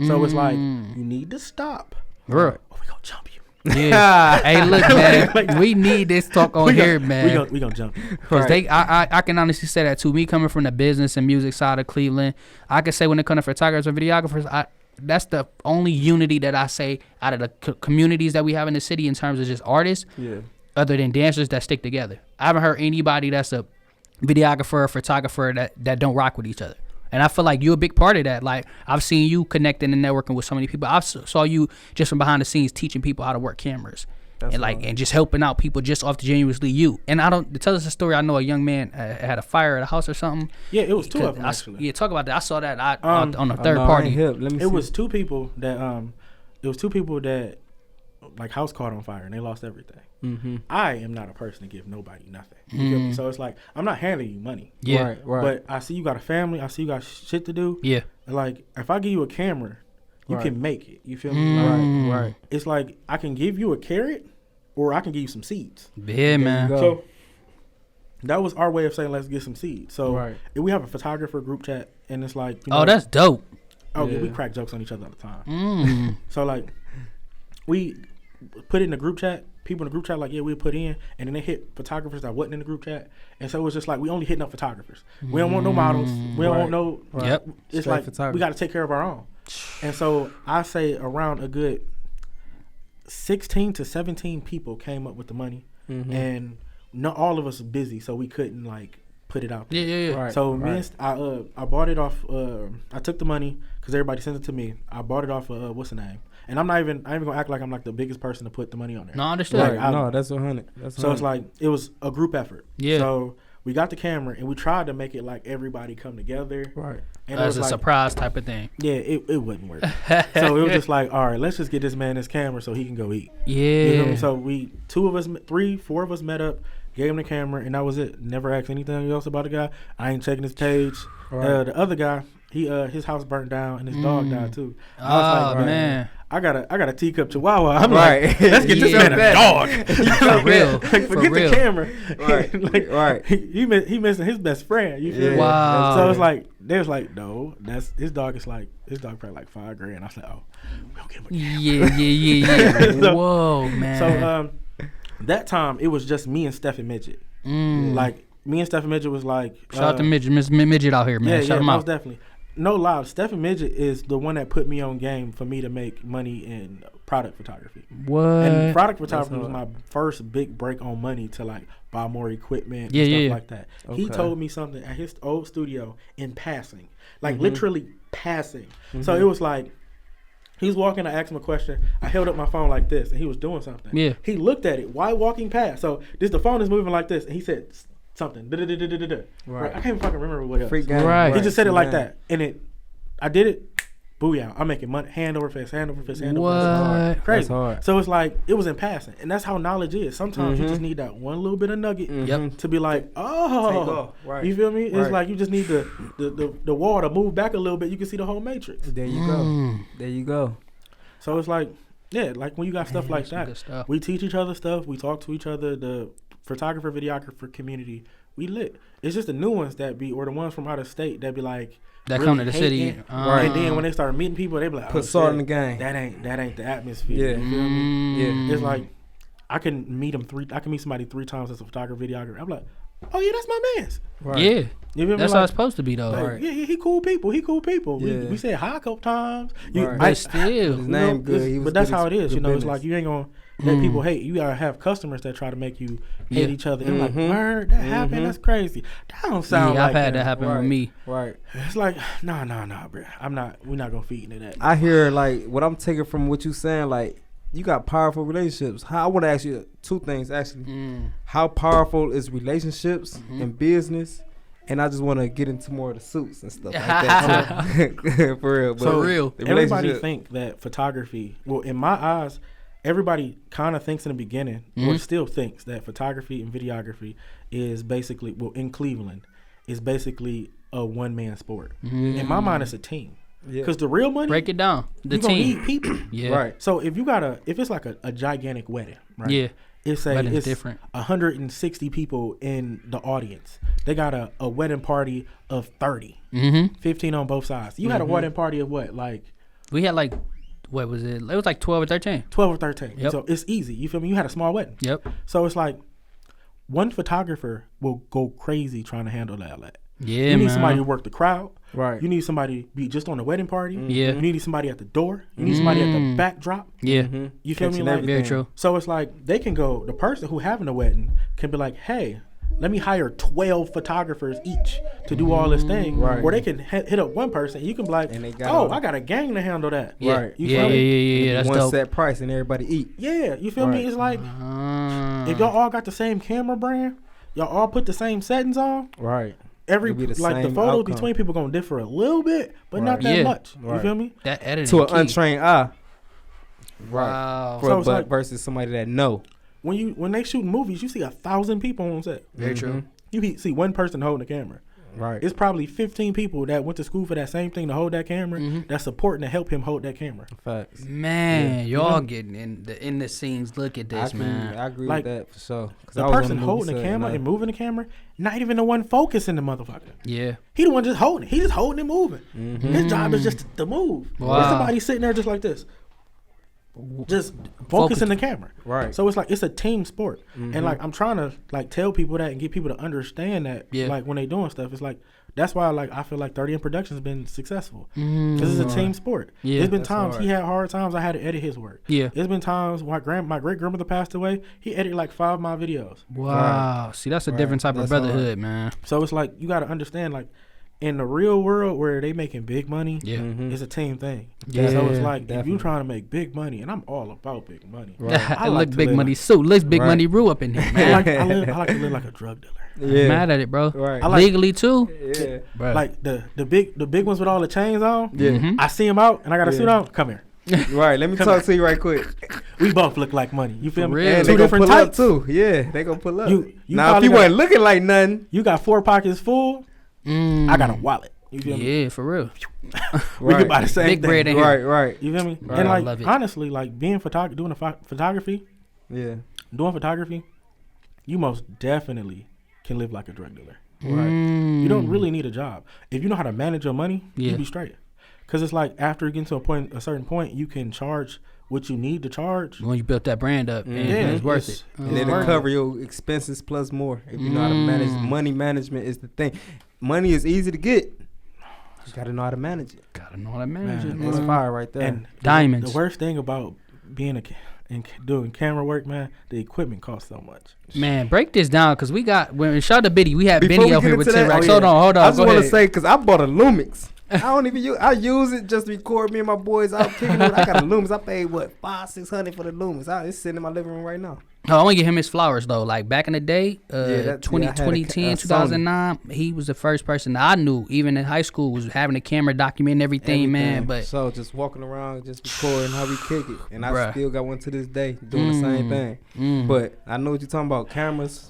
So it's like you need to stop. Real. Or we gonna jump you. Yeah. Hey, look, man, Like- we need this talk on We here, gonna- man. We gonna jump you. Because I can honestly say that too. Me coming from the business and music side of Cleveland, I can say when it comes to photographers and videographers, that's the only unity that I say out of the communities that we have in the city in terms of just artists, Yeah. other than dancers that stick together. I haven't heard anybody that's a videographer or photographer that don't rock with each other. And I feel like you're a big part of that. Like, I've seen you connecting and networking with so many people. I saw you just from behind the scenes teaching people how to work cameras. That's and like right. and just helping out people just off the genuinely you. And I don't to tell us a story. I know a young man had a fire at a house or something. Yeah, it was 2 of them I- actually. yeah, talk about that. I saw that on a Oh, third no, I party. ain't hip. Let me see. It was 2 people that like house caught on fire and they lost everything. Mm-hmm. I am not a person to give nobody nothing. You feel me? So it's like I'm not handing you money. Yeah. Right. Right. But I see you got a family. I see you got shit to do. Yeah. Like if I give you a camera, you Right. can make it. You feel me? right. Right. It's like I can give you a carrot, or I can give you some seeds. Yeah, man. go. So that was our way of saying let's get some seeds. So Right. if we have a photographer group chat, and it's like, you Oh, know, that's dope. oh yeah, we Yeah. crack jokes on each other all the time. Mm. So like we put it in the group chat. People in the group chat like, yeah, we'll put in, and then they hit photographers that wasn't in the group chat, and so it was just like we only hitting up photographers. We don't want no models. We don't Right. want no. Right. Yep. It's Straight like photography. we got to take care of our own. And so I say around a good 16 to 17 people came up with the money, Mm-hmm. and not all of us are busy, so we couldn't like put it out there. Yeah, yeah, yeah. Right. So me right. and I bought it off. I took the money because everybody sent it to me. I bought it off. What's the name? And I ain't even gonna act like I'm like the biggest person to put the money on there. No, I understood. Right. Right. No, that's 100. That's So it's 100. like it was a group effort. Yeah. So we got the camera and we tried to make it like everybody come together. right. And it That's was a like, surprise type of thing. yeah, it wouldn't work. So it was just like, all right, let's just get this man his camera so he can go eat. You feel Yeah. me? So we 4 of us met up, gave him the camera, and that was it. Never asked anything else about the guy. I ain't checking his page. Right. The other guy, his house burnt down and his dog died too. I Oh, was like, man. I got a teacup chihuahua. I'm Right. like, let's get this Yeah. man a dog. For real. Like, For forget real. the camera. Right. Like, Right. He missing his best friend. You feel me? Wow. So it's like they was like, no, that's his dog. Is like his dog probably like $5,000. I was like, oh, we don't give him a camera. Yeah. So- Whoa, man. So that time it was just me and Stephen Midget. Like me and Stephen Midget was like, Shout out to Midget, Miss Midget out here, man. yeah, Shout him most out. definitely. No lie, Stephen Midget is the one that put me on game for me to make money in product photography. What? And product photography was hard. my first big break on money to like buy more equipment Yeah, and stuff yeah. like that. He Okay. told me something at his old studio in passing, like Mhm. literally passing. So it was like, He was walking. I asked him a question. I held up my phone like this, and he was doing something. Yeah. He looked at it while walking past. So the phone is moving like this, and he said something. Right. I can't fucking remember what else. Right. He just said it like that, and I did it. Booyah! I'm making money, hand over fist, hand over fist, hand over fist. What? Crazy. That's hard. So it's like it was in passing, and that's how knowledge is. Sometimes you just need that one little bit of nugget to be like, oh, Right. you feel me? It's Right. like you just need the wall to move back a little bit. You can see the whole matrix. There you go. There you go. So it's like, yeah, like when you got stuff like Good that, stuff. we teach each other stuff. We talk to each other. The photographer, videographer community, we lit. It's just the new ones that be, or the ones from out of state that be like, That really come to the city. hating. And then when they start meeting people, they be like, Put salt in the game. That ain't the atmosphere. Yeah. You feel me? Yeah. It's like I can meet somebody 3 times as a photographer, videographer. I'm like, oh yeah, that's my man's. Right. Yeah. You feel me? That's Like, how it's supposed to be, though. like, Right. yeah, he cool people. Yeah. We said hi a couple times. Right. But still. His name good. He was but that's good how it is. good You know, it's business. like you ain't gonna let people hate. You gotta have customers that try to make you hate Yeah. each other. And like, word, that happened. That's crazy. That don't sound Yeah, like I've had that happen Right. with me. Right. It's like, nah, bro. We're not gonna feed into that. I hear like what I'm taking from what you saying. Like you got powerful relationships. I want to ask you 2 things actually. How powerful is relationships in business? And I just want to get into more of the suits and stuff like that. For real. But So real. the everybody relationship- think that photography. Well, in my eyes, everybody kind of thinks in the beginning, or still thinks that photography and videography is basically, well, in Cleveland, is basically a one-man sport. In my mind, it's a team. Yeah. Because the real money, Break it down. The you gonna team. need people. Yeah. Right. So if it's like a gigantic wedding, right? Yeah. It's different. 160 people in the audience. They got a wedding party of 30, 15 on both sides. You had a wedding party of what, like We had like, what was it? It was like 12 or 13. 12 or 13. Yep. So it's easy. You feel me? You had a small wedding. Yep. So it's like one photographer will go crazy trying to handle that. Yeah, You need man. somebody to work the crowd. Right. You need somebody to be just on the wedding party. Yeah. You need somebody at the door. You need somebody at the backdrop. Yeah. You feel me? Catching Like, everything. Very true. so it's like they can go, the person who having a wedding can be like, hey, let me hire 12 photographers each to do all this thing. Right. Or they can hit up one person. And you can be like, And they got oh, all- I got a gang to handle that. Yeah. Right. You yeah, feel yeah, me? yeah. That's one dope. set price and everybody eat. Yeah, you feel me? Right. It's like, if y'all all got the same camera brand, y'all all put the same settings on, Right. every It'll be the like the same photos outcome. between people gonna differ a little bit, but not Right. that Yeah. much. You Right. feel me? That editing. To an key. untrained eye. Wow. So it's but like- versus somebody that know. When they shoot movies, you see 1,000 people on set. Very true. You see one person holding the camera. Right. It's probably 15 people that went to school for that same thing to hold that camera. That's supporting to help him hold that camera. Facts. Man, y'all getting in the scenes. Look at this, man. I agree Like, with that for sure. 'Cause The I was on person movie holding the set camera and moving the camera, not even the one focusing the motherfucker. Yeah. He the one just holding it. He just holding and moving. His job is just to move. Wow. There's somebody sitting there just like this. Just focusing the camera. Right. So it's like it's a team sport. And like I'm trying to like tell people that and get people to understand that like when they doing stuff, it's like that's why like I feel like 30 in Production's been successful. Because it's a team sport. Yeah. There's been That's times hard. he had hard times I had to edit his work. Yeah. There's been times my great grandmother passed away, he edited like 5 of my videos. Wow. See, that's a Right. different type of That's brotherhood, man. So it's like you gotta understand like in the real world where they making big money, Yeah. it's a team thing. Yeah, So it's like if definitely. you trying to make big money, and I'm all about big money. Right. I Look, like to Big live Money like- suit. Looks Big Right. Money Rue up in here, I man. like to live like a drug dealer. Yeah. Mad at it, bro. Right. I like- Legally too, Yeah. bro. Like the big ones with all the chains on. Yeah. Mhm. I see them out, and I got a Yeah. suit on. Come here. Right. Let me Come talk here. to you right quick. We both look like money. You feel For me? real. And Two they gonna different pull up types. too. Yeah. They gonna pull up. You Now if probably you got- wasn't looking like nothing. You got 4 pockets full. I got a wallet. You feel me? Yeah, for real. We Right. can buy the same Big thing. bread in here. Right. Right. You feel me? Right. And I like love it. honestly, like being doing photography, Yeah. doing photography, you most definitely can live like a drug dealer. Right. You don't really need a job if you know how to manage your money. Yeah. You be straight. Because it's like after you get to a certain point, you can charge what you need to charge. When you built that brand up, and Yeah, it's worth it's- it. And it'll Right. cover your expenses plus more. If you know how to manage money, management is the thing. Money is easy to get. You gotta know how to manage it. Gotta know how to manage Man, it, That's man. fire right there. And Diamonds. The worst thing about being doing camera work, man, the equipment costs so much. Man, break this down because we got when shout out to Biddy. We had Before Benny we up get here with into 10 that- racks. oh, Hold yeah. on. I just Go want to ahead. say because I bought a Lumix. I don't even use. I use it just to record me and my boys out kicking it. I got a Lumens. I paid what $500-$600 for the Lumens. It's sitting in my living room right now. Oh, I want to give him his flowers though. Like back in the day, 2010, 2009, he was the first person that I knew, even in high school, was having a camera documenting everything, man. But so just walking around, just recording how we kick it, and I still got one to this day doing the same thing. But I know what you're talking about, cameras.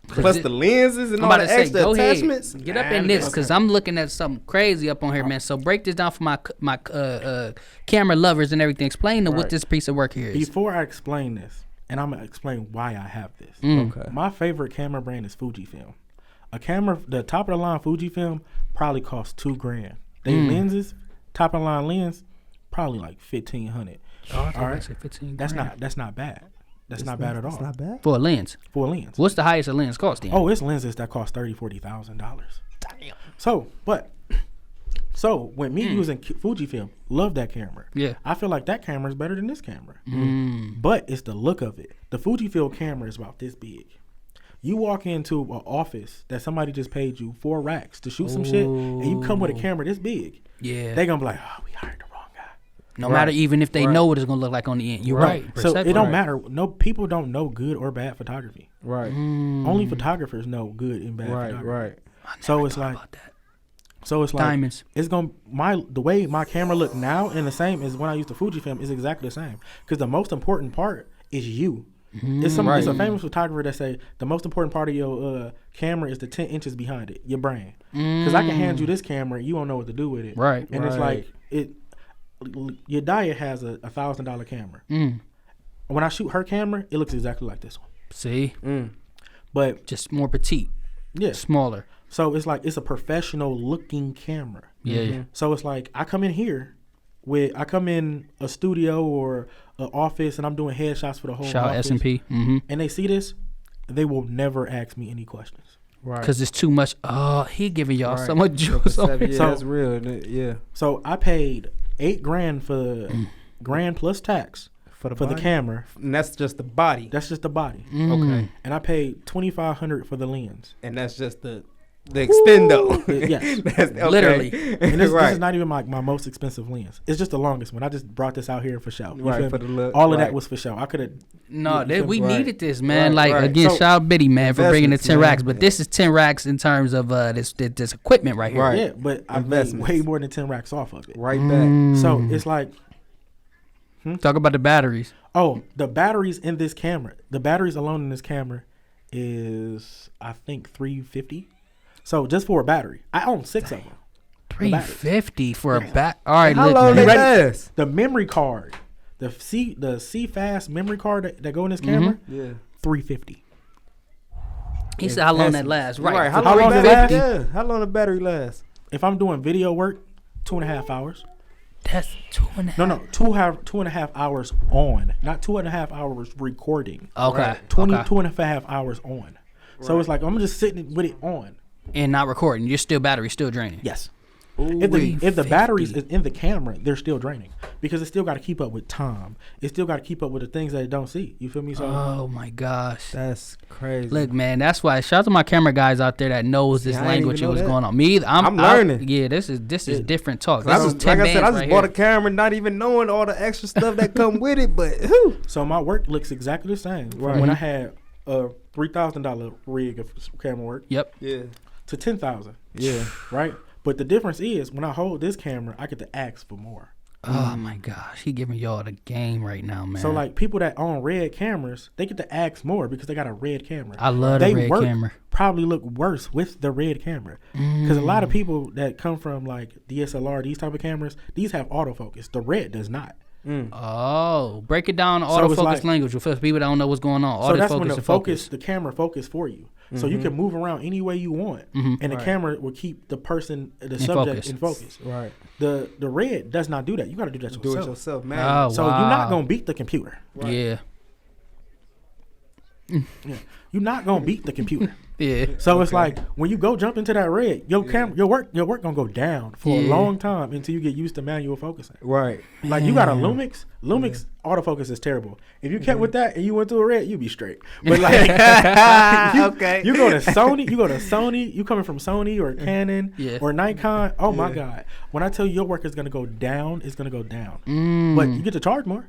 Plus the lenses and all the extra attachments. Get up in this, because I'm looking at something crazy up on here, man. So break this down for my camera lovers and everything. Explain to what this piece of work here is. Before I explain this, and I'm going to explain why I have this. Okay. My favorite camera brand is Fujifilm. A camera, the top of the line Fujifilm probably costs $2,000. They lenses, top of the line lens, probably like $1,500. All right, $15,000. That's not bad. That's not bad at all. That's not bad for a lens. For a lens. What's the highest a lens cost then? Oh, it's lenses that cost $30,000-$40,000. Damn. So when me using Fujifilm, love that camera. Yeah. I feel like that camera is better than this camera. But it's the look of it. The Fujifilm camera is about this big. You walk into an office that somebody just paid you $4 to shoot some shit, and you come with a camera this big. Yeah. They gonna be like, oh, we hired the wrong guy. No matter even if they know what it's gonna look like on the end. You're right. So it don't matter. No, people don't know good or bad photography. Right. Only photographers know good and bad photography. Right. So it's like. So it's like diamonds. It's gonna the way my camera look now and the same as when I used the Fujifilm is exactly the same. Because the most important part is you. It's a famous photographer that say the most important part of your camera is the 10 inches behind it, your brain. Because I can hand you this camera, you don't know what to do with it. Right. And it's like your diet has a $1,000 camera. When I shoot her camera, it looks exactly like this one. See, but just more petite. Yeah, smaller. So it's like it's a professional looking camera. Yeah. So it's like I come in here I come in a studio or an office and I'm doing headshots for the whole office. S&P. And they see this, they will never ask me any questions. Right. Because it's too much. Oh, he giving y'all so much juice. So that's real. Yeah. So I paid $8,000 for the grand plus tax for the camera. And that's just the body. That's just the body. Okay. And I paid $2,500 for the lens. And that's just the extendo. Yes. Literally. And this is not even my most expensive lens. It's just the longest one. I just brought this out here for show. Right, for the look. All of that was for show. I could have. No, we needed this, man. Again, shout out Biddy, man, for bringing the 10 racks. But this is 10 racks in terms of this equipment right here. Right. Yeah, but I made way more than 10 racks off of it. Right back. So it's like. Talk about the batteries. Oh, the batteries in this camera. The batteries alone in this camera is, I think, $350. So just for a battery, I own 6 of them. $350 for a bat. All right, how long they last? The memory card, the C-Fast memory card that go in this camera, $350. He said how long that lasts. Right. How long does it last? Yeah. How long the battery lasts? If I'm doing video work, 2.5 hours. That's 2.5. No, 2.5 hours on, not 2.5 hours recording. Okay. Right. 2.5 hours on. Right. So it's like I'm just sitting with it on. And not recording. Your battery's still draining. Yes. Ooh, if the batteries is in the camera, they're still draining because it still got to keep up with time. It still got to keep up with the things that it don't see. You feel me? So oh my gosh, that's crazy. Look, man, that's why. Shout out to my camera guys out there that knows this language and what's going on. Me, I'm learning. This is different talk. This is 10 like I said, I just bought a camera, not even knowing all the extra stuff that come with it. But so my work looks exactly the same. Right. When I had a $3,000 rig of camera work. Yep. Yeah. To $10,000. Yeah. Right. But the difference is when I hold this camera, I get to ask for more. Oh my gosh, he giving y'all the game right now, man. So like people that own red cameras, they get to ask more because they got a red camera. I love the red camera. Probably look worse with the red camera because a lot of people that come from like DSLR, these type of cameras, these have autofocus. The red does not. Oh, break it down autofocus language for people that don't know what's going on. So that's when the camera focus for you. So you can move around any way you want, and the camera will keep the subject in focus. Right. The red does not do that. You got to do that yourself. Do it yourself, man. Oh, so you're not gonna beat the computer. Right. Yeah. Yeah. You're not gonna beat the computer. Yeah. So it's like when you go jump into that red, your work gonna go down for a long time until you get used to manual focusing. Right. Like you got a Lumix. Lumix autofocus is terrible. If you kept with that and you went to a red, you'd be straight. But like, you go to Sony. You coming from Sony or Canon or Nikon? Oh my God! When I tell you your work is gonna go down, it's gonna go down. But you get to charge more.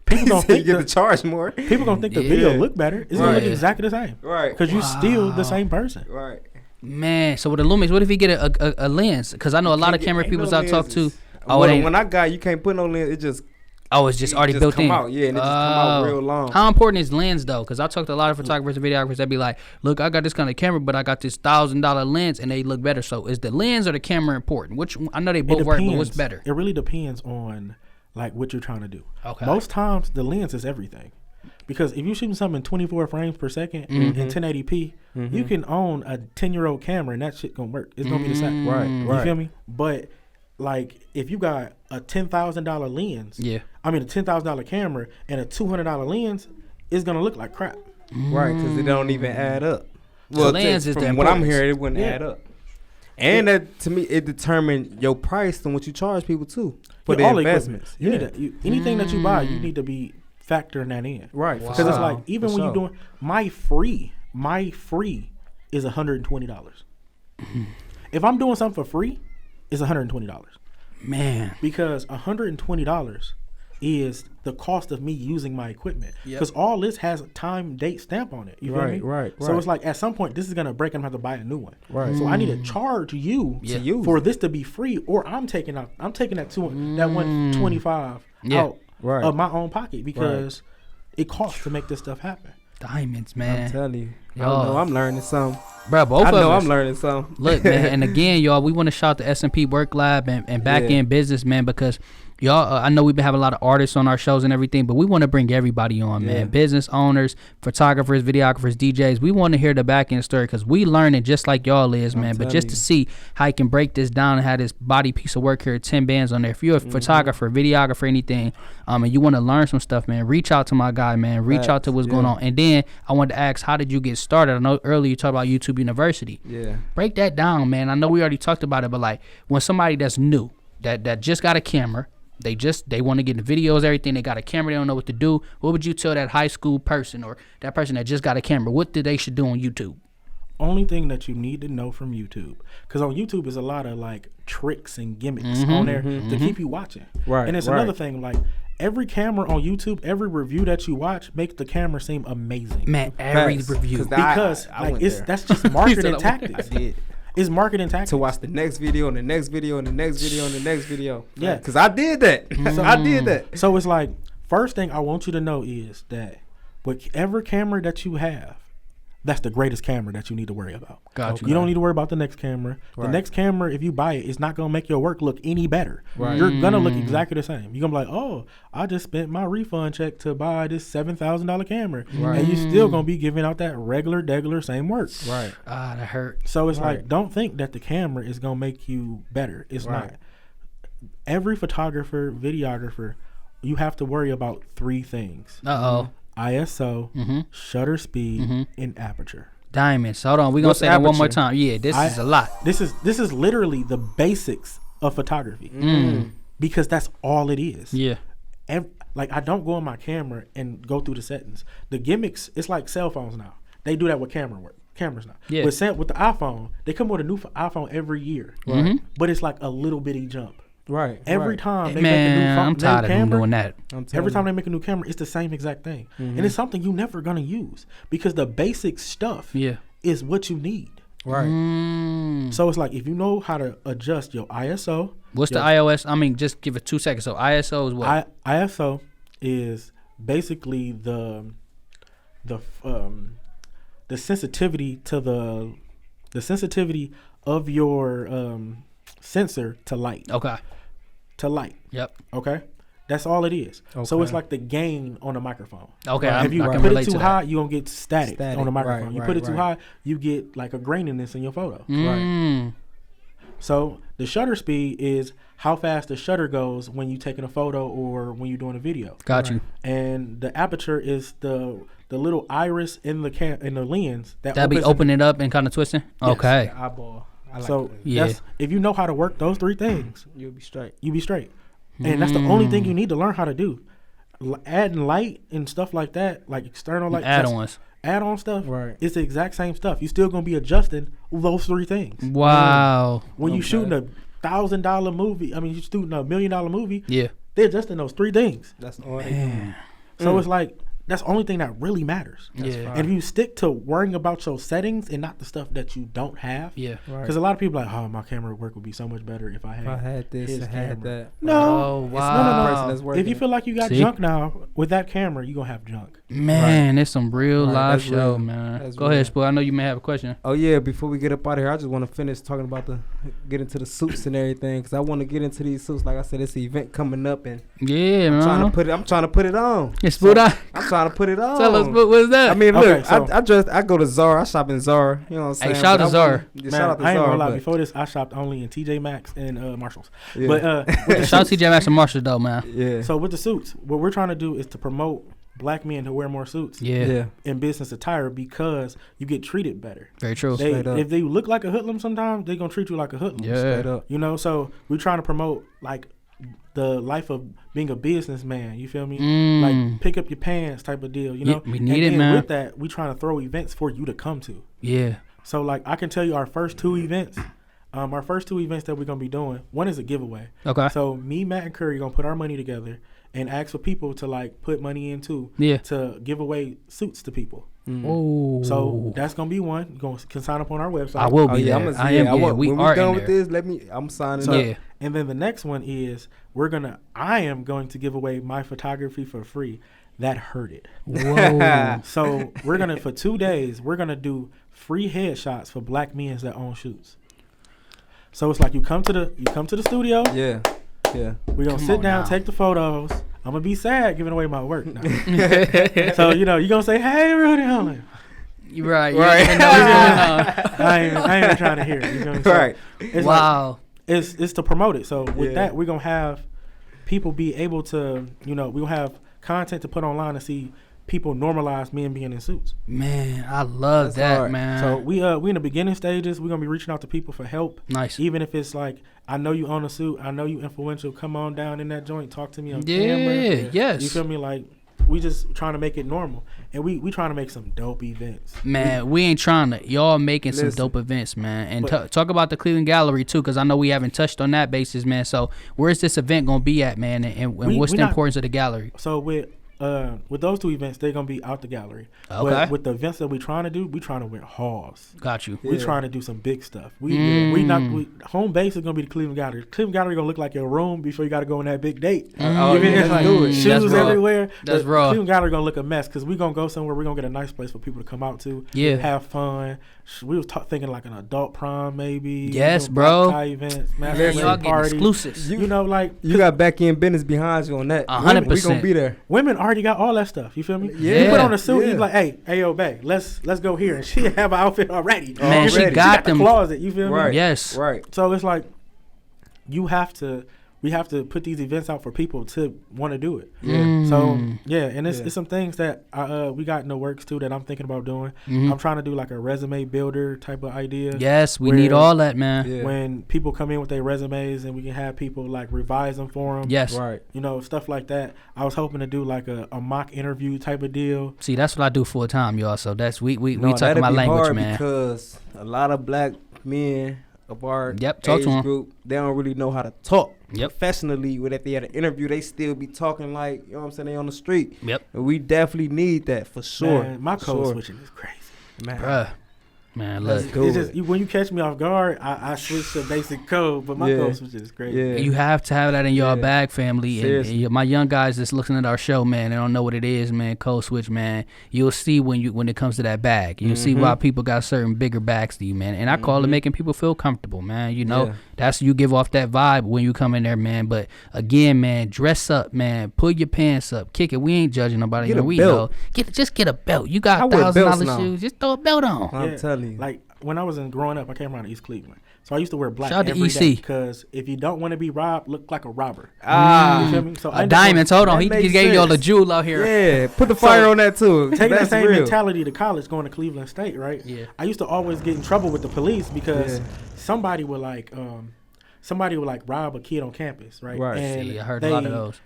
People gonna think you get to charge more. People gonna think the video look better. It's gonna look exactly the same. Right. Because you're still the same person. Right. Man, so with the Lumix, what if he get a lens? Because I know a lot of camera people I talk to. When I got, you can't put no lens. It just. It's just already built in. Out, yeah, and it just come out real long. How important is lens though? Because I talked to a lot of photographers and videographers that be like, "Look, I got this kind of camera, but I got this $1,000 lens, and they look better." So, is the lens or the camera important? Which I know they both work, but what's better? It really depends on like what you're trying to do. Okay. Most times the lens is everything, because if you're shooting something in 24 frames per second in 1080p, you can own a 10-year-old camera and that shit gonna work. It's gonna be the same. Right. You feel me? But like if you got a $10,000 lens, a $10,000 camera and a $200 lens, it's gonna look like crap. Right, because it don't even add up. Well, lens is from what I'm hearing, it wouldn't add up. And that to me, it determined your price and what you charge people too for the investments. You need to, anything that you buy, you need to be factoring that in. Right, because it's like even when you're doing my free is $120. If I'm doing something for free, it's $120. Man, because $120 is the cost of me using my equipment. Because all this has a time, date stamp on it. You feel me? Right. So it's like at some point this is gonna break and I'm gonna have to buy a new one. Right. So I need to charge you for this to be free, or I'm taking that $125 out of my own pocket because it costs to make this stuff happen. Diamonds, man. I'm telling you. I know I'm learning something. Bro, both of us. I'm learning something. Look, man, and again, y'all, we want to shout the S&P Work Lab and BackEnd Business, man, because y'all, I know we've been having a lot of artists on our shows and everything, but we want to bring everybody on, man. Business owners, photographers, videographers, DJs. We want to hear the back-end story because we learning just like y'all is, man. But just to see how you can break this down and have this body piece of work here, 10 bands on there. If you're a photographer, videographer, anything, and you want to learn some stuff, man, reach out to my guy, man. Reach out to what's going on. And then I wanted to ask, how did you get started? I know earlier you talked about YouTube University. Yeah. Break that down, man. I know we already talked about it, but like when somebody that's new, that just got a camera, they want to get in the videos, everything. They got a camera, they don't know what to do. What would you tell that high school person or that person that just got a camera? What they should do on YouTube? Only thing that you need to know from YouTube, because on YouTube is a lot of like tricks and gimmicks on there to keep you watching. Right. And it's another thing, like every camera on YouTube, every review that you watch makes the camera seem amazing. Man, every review. Because that's just marketing tactics. I did. It's marketing tactics. To watch the next video and the next video and the next video and the next video. Yeah. Because I did that. I did that. So it's like, first thing I want you to know is that whatever camera that you have, that's the greatest camera that you need to worry about. Gotcha. You don't need to worry about the next camera. The next camera, if you buy it, it's not going to make your work look any better. Right. You're going to look exactly the same. You're going to be like, oh, I just spent my refund check to buy this $7,000 camera. Right. And you're still going to be giving out that regular same work. Right. Ah, that hurt. So it's like, don't think that the camera is going to make you better. It's not. Every photographer, videographer, you have to worry about 3 things. ISO, shutter speed, and aperture. Diamonds. Hold on, we're gonna say that one more time. Yeah, this is a lot. This is literally the basics of photography because that's all it is. Yeah. Like I don't go on my camera and go through the settings. The gimmicks, it's like cell phones now. They do that with cameras now. Yeah. With the iPhone, they come with a new iPhone every year, but it's like a little bitty jump. Right. Every time they make a new I'm tired of them doing that. Every time they make a new camera, it's the same exact thing. And it's something you're never going to use because the basic stuff is what you need. Right. So it's like if you know how to adjust your ISO. What's the iOS? I mean, just give it 2 seconds. So ISO is what? ISO is basically the sensitivity to the sensitivity of your sensor to light. Okay. To light. Yep. Okay. That's all it is. Okay. So it's like the gain on a microphone. Okay. If you put it too high, you're going to get static on the microphone. You put it too high, you get like a graininess in your photo. Right. So the shutter speed is how fast the shutter goes when you taking a photo or when you're doing a video. Got you. And the aperture is the little iris in the in the lens that be opening up and kind of twisting. Yes. Okay. The eyeball. I like So Yeah. if you know how to work those 3 things, you'll be straight. you be straight. And that's the only thing you need to learn how to do. Adding light and stuff like that, like external light, Add-ons. add-on stuff, Right. it's the exact same stuff. You're still gonna be adjusting those 3 things. Wow. When you shooting $1,000 movie, I mean, you're shooting $1 million movie. Yeah. They're adjusting those 3 things. That's all they do. So it's like that's the only thing that really matters. Yeah. fine. And if you stick to worrying about your settings and not the stuff that you don't have, Yeah. Right. because a lot of people are like, oh, my camera work would be so much better if I had. If I had this, his I had camera. that. No, Oh, it's wow. not Person that's working. If you feel like you got See? junk now with that camera, you gonna have junk. Man, it's some real Right, live that's show, real. man. That's Go ahead, real. Spook. I know you may have a question. Oh yeah, before we get up out of here, I just want to finish talking about get into the suits and everything, because I want to get into these suits. Like I said, it's an event coming up, and Yeah, I'm man. trying to put it on. Yeah, Spook, I'm trying to put it on. tell us, Spook, what's that? I mean, look, Okay, so- I go to Zara. I shop in Zara. You know what I'm saying? Hey, shout But out to I Zara. wanna- yeah, Man, shout out to I ain't Zara. gonna lie. but- Before this, I shopped only in TJ Maxx and Marshalls. yeah. But with the Shout out suits- to TJ Maxx and Marshall, though, man. yeah. so with the suits, what we're trying to do is to promote black men to wear more suits Yeah. in business attire because you get treated better. Very true. Straight up. If they look like a hoodlum, sometimes they gonna treat you like a hoodlum. Straight Yeah. up. You know, so we're trying to promote like the life of being a businessman. You feel me? Like pick up your pants type of deal. You know, Yeah, we need it, and then man. with that, we trying to throw events for you to come to. Yeah. So like I can tell you our first 2 events. Our first 2 events that we're gonna be doing. One is a giveaway. Okay. So me, Matt, and Curry gonna put our money together and ask for people to like put money in too Yeah. to give away suits to people. Oh. So that's gonna be one. You can sign up on our website. I will Oh be yeah, there. I'm I am. Yeah, we when are we done in with there. this, I'm signing So- up. Yeah. And then the next one is I am going to give away my photography for free. That hurt it. Whoa. So we're gonna for 2 days we're gonna do free headshots for black men that own shoots. So it's like you come to the studio. Yeah. Yeah. We're gonna Come sit on down, now. take the photos. I'm gonna be sad giving away my work now. So you're gonna say, "Hey, Rudy," I'm like, You're right. Right. You never know what's going on. I ain't even trying to hear it. You know what I'm saying? Right. It's like, Wow. it's to promote it. So with Yeah. that, we're gonna have people be able to, we'll have content to put online to see people normalize men being in suits. Man, I love That's that, hard. man. So we in the beginning stages. We're gonna be reaching out to people for help, nice. even if it's like, I know you own a suit, I know you influential. Come on down in that joint, talk to me on Yeah. camera. Yes. You feel me? Like we just trying to make it normal, and we trying to make some dope events. Man, we ain't trying to. Y'all making some Listen. dope events, man. And But- talk about the Cleveland Gallery, too, because I know we haven't touched on that basis, man. So where's this event going to be at, man? And We what's the not- importance of the gallery? So with those 2 events, they're gonna be out the gallery. Okay. But with the events that we trying to do, we trying to wear halls. Got you. We Yeah. trying to do some big stuff. Mm. Home base is gonna be the Cleveland Gallery. Cleveland Gallery gonna look like your room before you got to go on that big date. Oh, You mean, yeah, it's let's like do it. shoes That's raw. everywhere. That's The raw. Cleveland Gallery gonna look a mess because we gonna go somewhere. We gonna get a nice place for people to come out to. Yeah. Have fun. We was thinking like an adult prom maybe. Yes, black bro. tie events. Listen, Masquerade Y'all getting parties. exclusives. You know, like You got BackEnd Business behind you on that. 100%. We gonna be there. women already got all that stuff. You feel me? Yeah. You put on a suit, Yeah. you like, hey, yo, babe, let's go here, and she have an outfit already. Man, You she feel me? got the them. closet. You feel me? Right. Yes. Right. So it's like we have to put these events out for people to want to do it. Yeah. So yeah, and Yeah. it's some things that we got in the works too that I'm thinking about doing. Mhm. I'm trying to do like a resume builder type of idea. Yes, we Where- need all that, man. Yeah. When people come in with their resumes and we can have people like revise them for them. Yes. Right. Stuff like that. I was hoping to do like a mock interview type of deal. See, that's what I do full time, y'all. So that's we No, talking that'd my be language, hard man. because a lot of black men of our Talk age to 'em. group, they don't really know how to talk Yep. professionally. When if they had an interview, they still be talking like, you know what I'm saying, they on the street. Yep. And we definitely need that for sure. Man, my for code sure. switching is crazy. Man. Bruh. Man, Let's look. do It's it. just when you catch me off guard, I switch to basic code, but my Yeah. code switching is crazy. Yeah. You have to have that in your Yeah. bag, family. And Seriously. my young guys that's listening to our show, man, they don't know what it is, man. Code switch, man. You'll see when it comes to that bag. You'll see why people got certain bigger bags to you, man. And I call it making people feel comfortable, man. Yeah. That's you give off that vibe when you come in there, man. But again, man, dress up, man. Pull your pants up, kick it. We ain't judging nobody. Get a we belt. know. Just get a belt. You I got wear belts $1,000 now. shoes. Just throw a belt on. I'm Yeah, telling you. Like when I was growing up, I came around to East Cleveland. So I used to wear black Shout out to every day EC. because if you don't want to be robbed, look like a robber. Ah, You feel me? So I A ended up diamonds. Hold on. That He makes gave y'all the sense. jewel out here. yeah. Put the fire on that too. taking the That's same real. mentality to college, going to Cleveland State, right? Yeah. I used to always get in trouble with the police because Yeah. somebody would like rob a kid on campus, right? Right. And See, I heard a lot of those.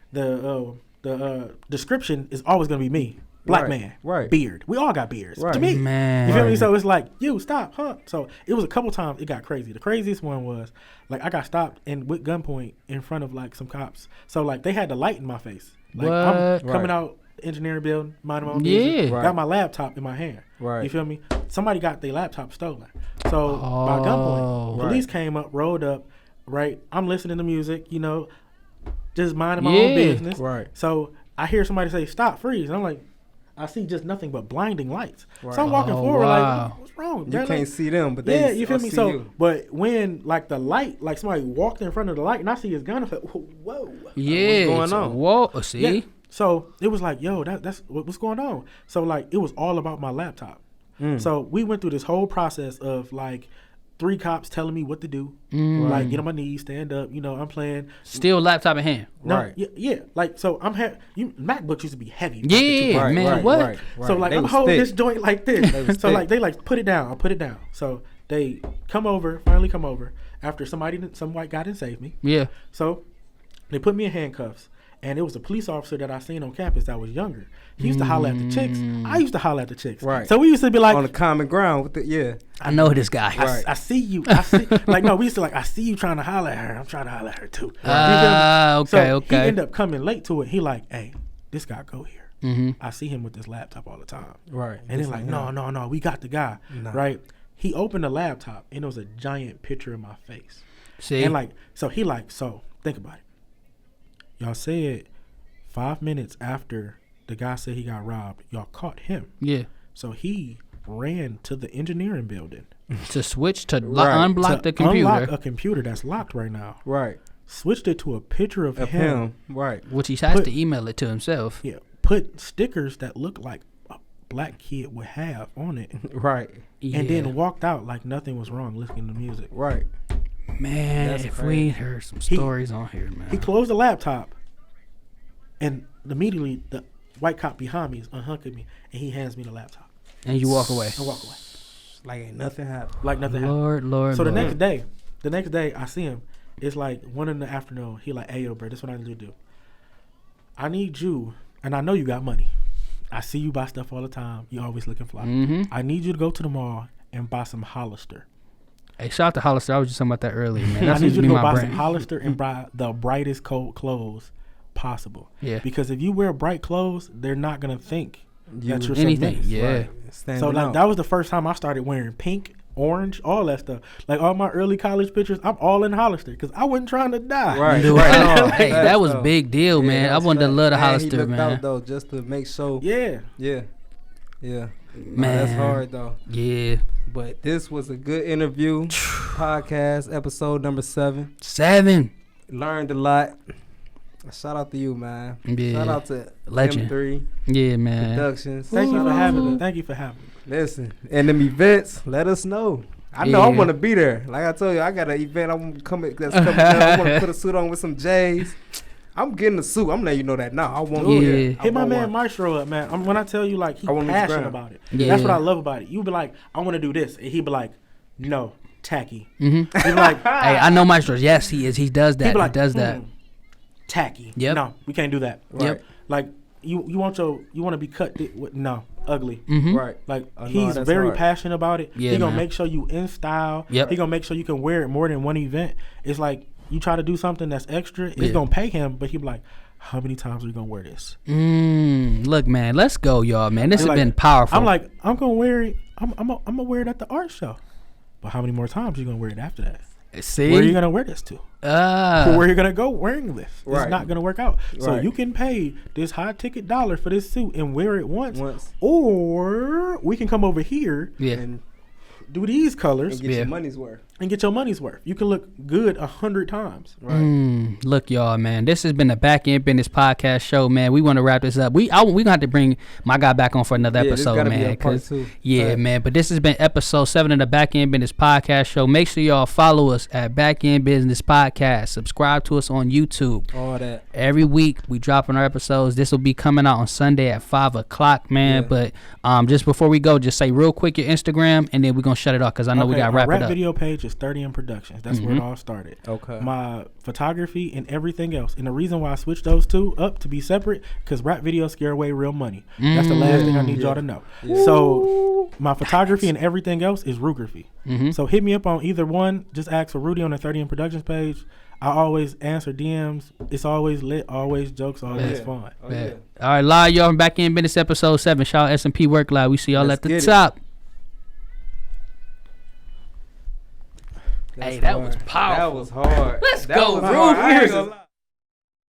The description is always gonna be me, black Right. man, Right. beard. We all got beards. Right. To me, Man. you feel me? Right. So it's like, you stop, huh? So it was a couple times it got crazy. The craziest one was like I got stopped and with gunpoint in front of like some cops. So like they had the light in my face. Like I'm What? coming Right. out the engineering building, minding my own Yeah. business. Right. Got my laptop in my hand. Right. You feel me? Somebody got their laptop stolen. So by Oh. gunpoint, Right. police came up, rolled up. Right, I'm listening to music. You know, just minding my Yeah. own business. Right. So I hear somebody say, "Stop, freeze." And I'm like, I see just nothing but blinding lights. Right. So I'm walking Oh, forward wow. like, what's wrong? You They're can't like, see them, but they yeah, you feel me? see So, you. but when like the light, like somebody walked in front of the light, and I see his gun, I'm like, whoa. Yeah. going so- on? Whoa. See? Yeah. So it was like, yo, that's what's going on. So like, it was all about my laptop. Mm. So we went through this whole process of like 3 cops telling me what to do, Mm. like get on my knees, stand up. You know, I'm playing. Still laptop in hand. No, Right. yeah. Like so, MacBooks used to be heavy. back Yeah, in 2000. man, right, what? Right, right. So like They I'm was holding thick. this joint like this. They was So like thick. they like put it down. I'll put it down. So they finally come over after some white guy didn't save me. Yeah. So they put me in handcuffs. And it was a police officer that I seen on campus that was younger. He used to holler at the chicks. I used to holler at the chicks. Right. So we used to be like, on the common ground with the I know this guy. I see you. I see. Like, no, we used to like, I see you trying to holler at her. I'm trying to holler at her too. You feel me? Okay, So okay. He ended up coming late to it. He like, hey, this guy go here. Mm-hmm. I see him with this laptop all the time. right. And This they're like, ain't him. no, we got the guy. Nah. Right. He opened the laptop and it was a giant picture of my face. See? And like, so think about it. Y'all said 5 minutes after the guy said he got robbed, y'all caught him. Yeah. So he ran to the engineering building To switch to Right. unblock to the computer, unlock a computer that's locked right now. Right. Switched it to a picture of Of him. him. Right. which he has Put- to email it to himself. Yeah. Put stickers that look like a black kid would have on it. Right. Yeah. And then walked out like nothing was wrong listening to music. Right. Man, That's if crazy. we heard some stories on here, man. He closed the laptop, and immediately the white cop behind me is unhooking me, and he hands me the laptop. And you walk away. I walk away Like ain't nothing happened. like nothing happened. Lord. So the Lord. next day, I see him. It's like 1 in the afternoon. He like, hey yo, bro, this is what I need you to do. I need you, and I know you got money. I see you buy stuff all the time. You always looking fly. Mm-hmm. I need you to go to the mall and buy some Hollister. Hey, shout out to Hollister. I was just talking about that earlier, man. I That's need used you to to be go my buy some brand. Hollister and buy the brightest coat clothes possible. Yeah. Because if you wear bright clothes, they're not gonna think that you're some Anything. menace. Yeah. Right. Standing So like out. that was the first time I started wearing pink, orange, all that stuff. Like all my early college pictures, I'm all in Hollister because I wasn't trying to die. Right. Dude, Right. I- No, hey, facts, that was though. big deal, Yeah, man. I that's wanted to facts. love the And he Hollister, looked man. out, though, just to make sure. Yeah. Yeah. Yeah. Man. Nah, that's hard though. Yeah. But this was a good interview. Podcast episode number 7. 7. Learned a lot. Shout out to you, man. Yeah. Shout out to Legend. M3 Yeah, man. Productions. Thank you Shout for out having to- me. Thank you for having me. Listen, and them events, let us know. I know I Yeah. want to be there. Like I told you, I got an event that's coming up. I want to put a suit on with some J's. I'm getting a suit. I'm letting you know that now. I want Yeah. it. Hit my man Maestro up, man. When I tell you, like, he I want passionate Instagram. about it. Yeah. That's what I love about it. You be like, I want to do this. And he be like, no, tacky. Mm-hmm. He be like, Hey, I know Maestro. Yes, he is. He does that. he be like, he does that. Tacky. Yep. No, we can't do that. Yep. Like, you want to be cut. No, ugly. Mm-hmm. Right. Like I know he's that's very hard. passionate about it. Yeah, he gonna man. make sure you in style. Yep. He gonna make sure you can wear it more than one event. It's like you try to do something that's extra. It's Yeah. gonna pay him, but he be like, how many times are we gonna wear this? Look, man. Let's go, y'all, man. This He's has like- been powerful. I'm like, I'm gonna wear it. I'm gonna wear it at the art show. But how many more times are you gonna wear it after that? see. Where are you gonna wear this to? Where are you gonna go wearing this? Right. It's not gonna work out. So Right. you can pay this high ticket dollar for this suit and wear it once, Once or we can come over here Yeah. and, do these colors. and get Yeah. your money's worth. and get your money's worth. You can look good 100 times. Right. Look, y'all, man. This has been the BackEnd Business Podcast Show, man. We want to wrap this up. We gonna have to bring my guy back on for another episode, man. Man. But this has been episode 7 of the BackEnd Business Podcast Show. Make sure y'all follow us at BackEnd Business Podcast. Subscribe to us on YouTube. All that. Every week we dropping our episodes. This will be coming out on Sunday at 5:00, man. Yeah. But just before we go, just say real quick your Instagram, and then we're gonna shut it off because I know we gotta wrap it up. Video page is 30 Productions. That's where it all started. Okay. My photography and everything else. And the reason why I switched those two up to be separate, because rap videos scare away real money. That's the last thing I need y'all to know. Yeah. So my photography and everything else is Rugraphy. So hit me up on either one. Just ask for Rudy on the 30 Productions page. I always answer DMs. It's always lit, always jokes, always fun. All right, live, y'all, from Back in Business episode 7. Shout out S&P Work Live. We see y'all at the top. Hey, that was powerful. That was hard. Let's go, Rudy.